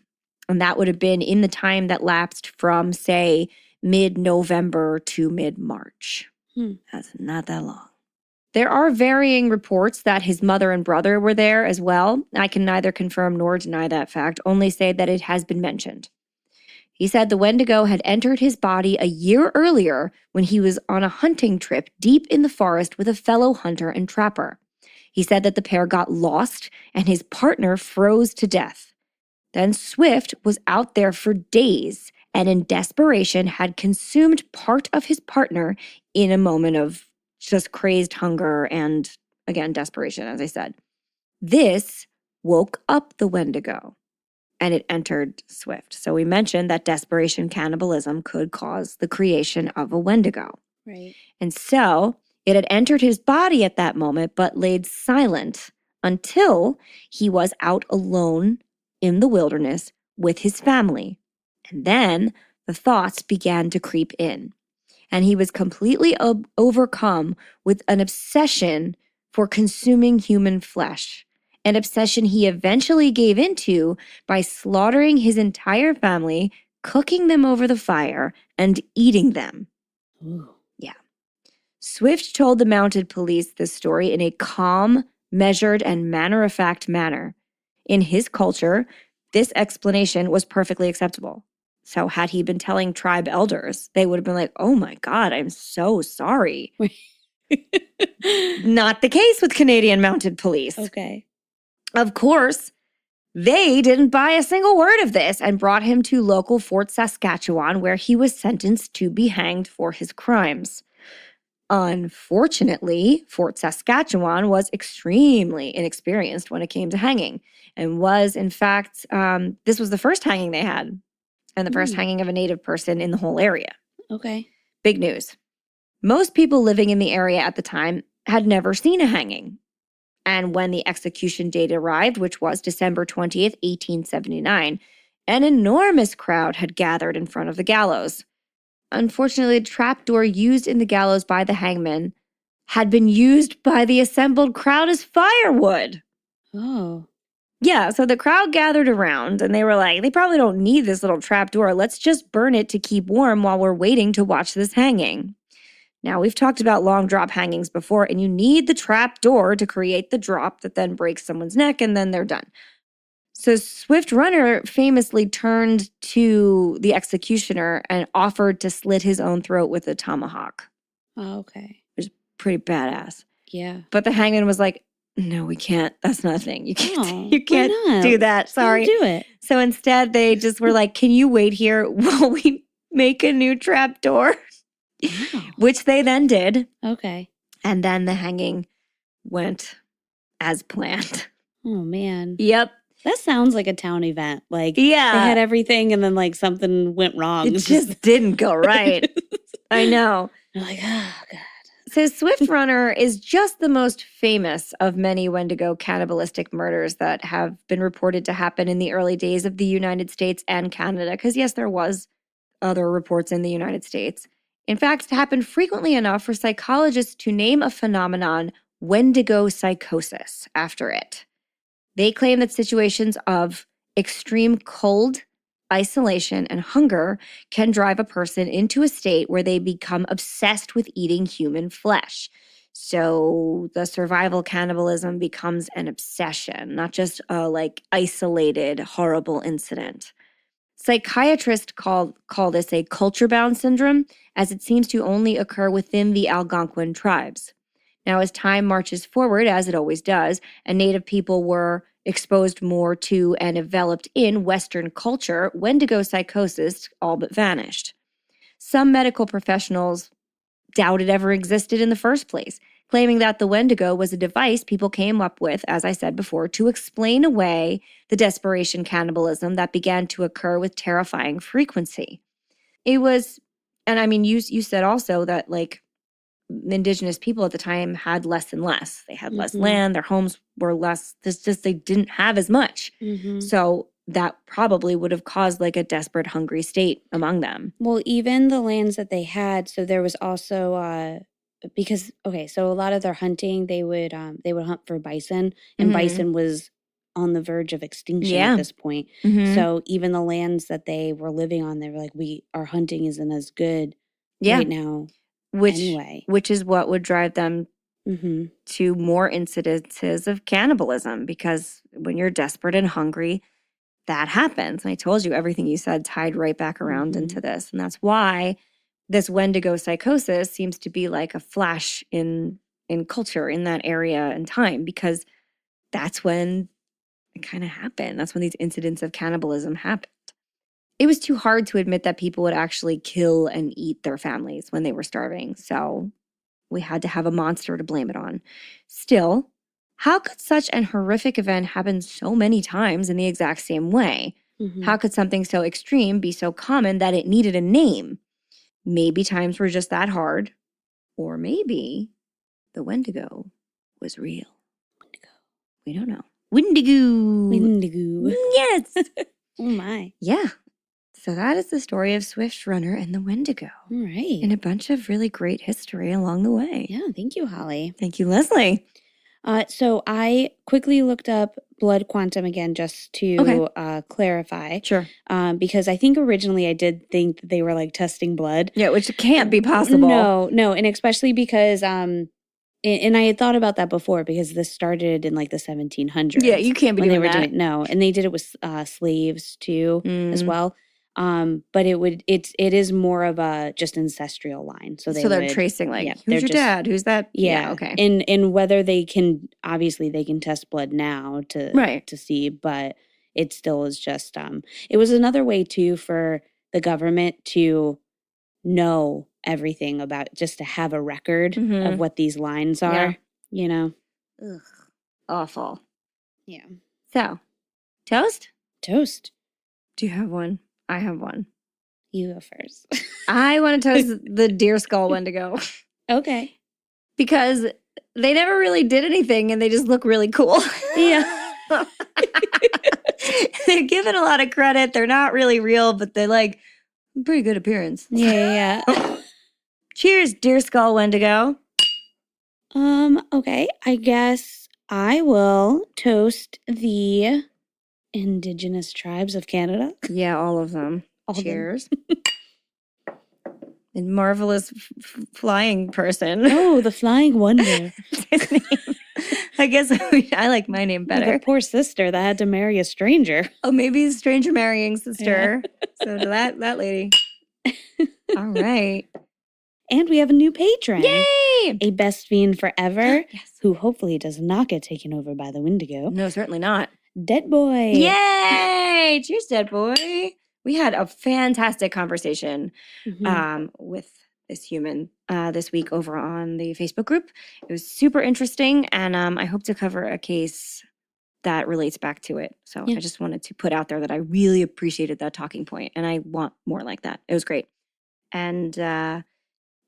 And that would have been in the time that lapsed from, say, mid-November to mid-March. That's not that long. There are varying reports that his mother and brother were there as well. I can neither confirm nor deny that fact, only say that it has been mentioned. He said the Wendigo had entered his body a year earlier when he was on a hunting trip deep in the forest with a fellow hunter and trapper. He said that the pair got lost and his partner froze to death. Then Swift was out there for days and in desperation had consumed part of his partner in a moment of just crazed hunger and, again, desperation, as I said. This woke up the Wendigo, and it entered Swift. So we mentioned that desperation cannibalism could cause the creation of a Wendigo. Right. And so it had entered his body at that moment, but laid silent until he was out alone in the wilderness with his family. And then the thoughts began to creep in. And he was completely overcome with an obsession for consuming human flesh, an obsession he eventually gave into by slaughtering his entire family, cooking them over the fire, and eating them. Ooh. Yeah. Swift told the mounted police this story in a calm, measured, and matter-of-fact manner. In his culture, this explanation was perfectly acceptable. So had he been telling tribe elders, they would have been like, oh my God, I'm so sorry. Not the case with Canadian Mounted Police. Okay. Of course, they didn't buy a single word of this and brought him to local Fort Saskatchewan, where he was sentenced to be hanged for his crimes. Unfortunately, Fort Saskatchewan was extremely inexperienced when it came to hanging and was, in fact, this was the first hanging they had. And the first hanging of a Native person in the whole area. Okay. Big news. Most people living in the area at the time had never seen a hanging. And when the execution date arrived, which was December 20th, 1879, an enormous crowd had gathered in front of the gallows. Unfortunately, the trapdoor used in the gallows by the hangman had been used by the assembled crowd as firewood. Oh. Yeah, so the crowd gathered around and they were like, they probably don't need this little trapdoor. Let's just burn it to keep warm while we're waiting to watch this hanging. Now, we've talked about long drop hangings before, and you need the trapdoor to create the drop that then breaks someone's neck and then they're done. So Swift Runner famously turned to the executioner and offered to slit his own throat with a tomahawk. Oh, okay. Which is pretty badass. Yeah. But the hangman was like, no, we can't. That's not a thing. You can't, Oh, you can't do that. Sorry. Don't do it. So instead, they just were like, can you wait here while we make a new trapdoor? Wow. Which they then did. Okay. And then the hanging went as planned. Oh, man. Yep. That sounds like a town event. Like, yeah. They had everything and then, like, something went wrong. It just didn't go right. I know. You're like, oh, God. So Swift Runner is just the most famous of many Wendigo cannibalistic murders that have been reported to happen in the early days of the United States and Canada. Because yes, there was other reports in the United States. In fact, it happened frequently enough for psychologists to name a phenomenon Wendigo psychosis after it. They claim that situations of extreme cold, isolation, and hunger can drive a person into a state where they become obsessed with eating human flesh. So the survival cannibalism becomes an obsession, not just a isolated, horrible incident. Psychiatrists call this a culture-bound syndrome, as it seems to only occur within the Algonquin tribes. Now, as time marches forward, as it always does, and Native people were exposed more to and developed in Western culture, Wendigo psychosis all but vanished. Some medical professionals doubt it ever existed in the first place, claiming that the Wendigo was a device people came up with, as I said before, to explain away the desperation cannibalism that began to occur with terrifying frequency. It was And I mean, you said also that like indigenous people at the time had less and less. They had less land. Their homes were less. They didn't have as much. So that probably would have caused like a desperate, hungry state among them. Well, even the lands that they had. So there was also because so a lot of their hunting, they would hunt for bison, and bison was on the verge of extinction at this point. So even the lands that they were living on, they were like, our hunting isn't as good right now. Which is what would drive them to more incidences of cannibalism, because when you're desperate and hungry, that happens. And I told you everything you said tied right back around into this. And that's why this Wendigo psychosis seems to be like a flash in culture in that area and time, because that's when it kind of happened. That's when these incidents of cannibalism happened. It was too hard to admit that people would actually kill and eat their families when they were starving. So we had to have a monster to blame it on. Still, how could such an horrific event happen so many times in the exact same way? How could something so extreme be so common that it needed a name? Maybe times were just that hard. Or maybe the Wendigo was real. Wendigo. We don't know. Wendigo. Wendigo. Yes. Oh my. Yeah. So that is the story of Swift Runner and the Wendigo. All right. And a bunch of really great history along the way. Yeah, thank you, Holly. Thank you, Leslie. So I quickly looked up blood quantum again just to clarify. Sure. Because I think originally I did think that they were like testing blood. Yeah, which can't be possible. No. And especially because, and I had thought about that before because this started in like the 1700s. Yeah, you can't be doing that. No, and they did it with slaves too as well. But it is more of a just ancestral line. So they're tracing like, who's your dad? Who's that? Yeah. Okay. And whether they can, obviously they can test blood now to see, but it still is just, it was another way too for the government to know everything about, just to have a record of what these lines are, you know? Ugh. Awful. Yeah. So, toast? Toast. Do you have one? I have one. You go first. I want to toast the deer skull Wendigo. Okay. Because they never really did anything and they just look really cool. Yeah. They're given a lot of credit. They're not really real, but they like pretty good appearance. Yeah. Cheers, deer skull Wendigo. Okay. I guess I will toast the Indigenous tribes of Canada. Yeah, all of them. Cheers. And marvelous flying person. Oh, the flying wonder. His name. I guess I like my name better. The poor sister that had to marry a stranger. Oh, maybe a stranger marrying sister. Yeah. So to that lady. All right. And we have a new patron. Yay! A best fiend forever. Yes. Who hopefully does not get taken over by the Wendigo. No, certainly not. Dead Boy. Yay! Cheers, Dead Boy. We had a fantastic conversation with this human this week over on the Facebook group. It was super interesting, and I hope to cover a case that relates back to it. So I just wanted to put out there that I really appreciated that talking point, and I want more like that. It was great. And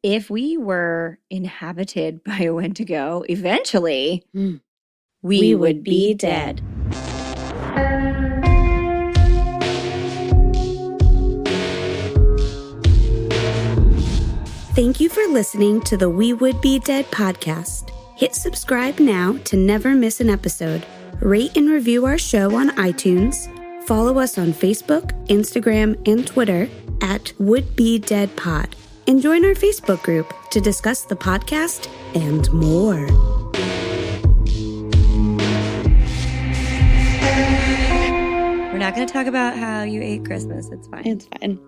if we were inhabited by a Wendigo, eventually we would be dead. Thank you for listening to the We Would Be Dead podcast. Hit subscribe now to never miss an episode. Rate and review our show on iTunes. Follow us on Facebook, Instagram, and Twitter at Would Be Dead Pod. And join our Facebook group to discuss the podcast and more. We're not going to talk about how you ate Christmas. It's fine. It's fine.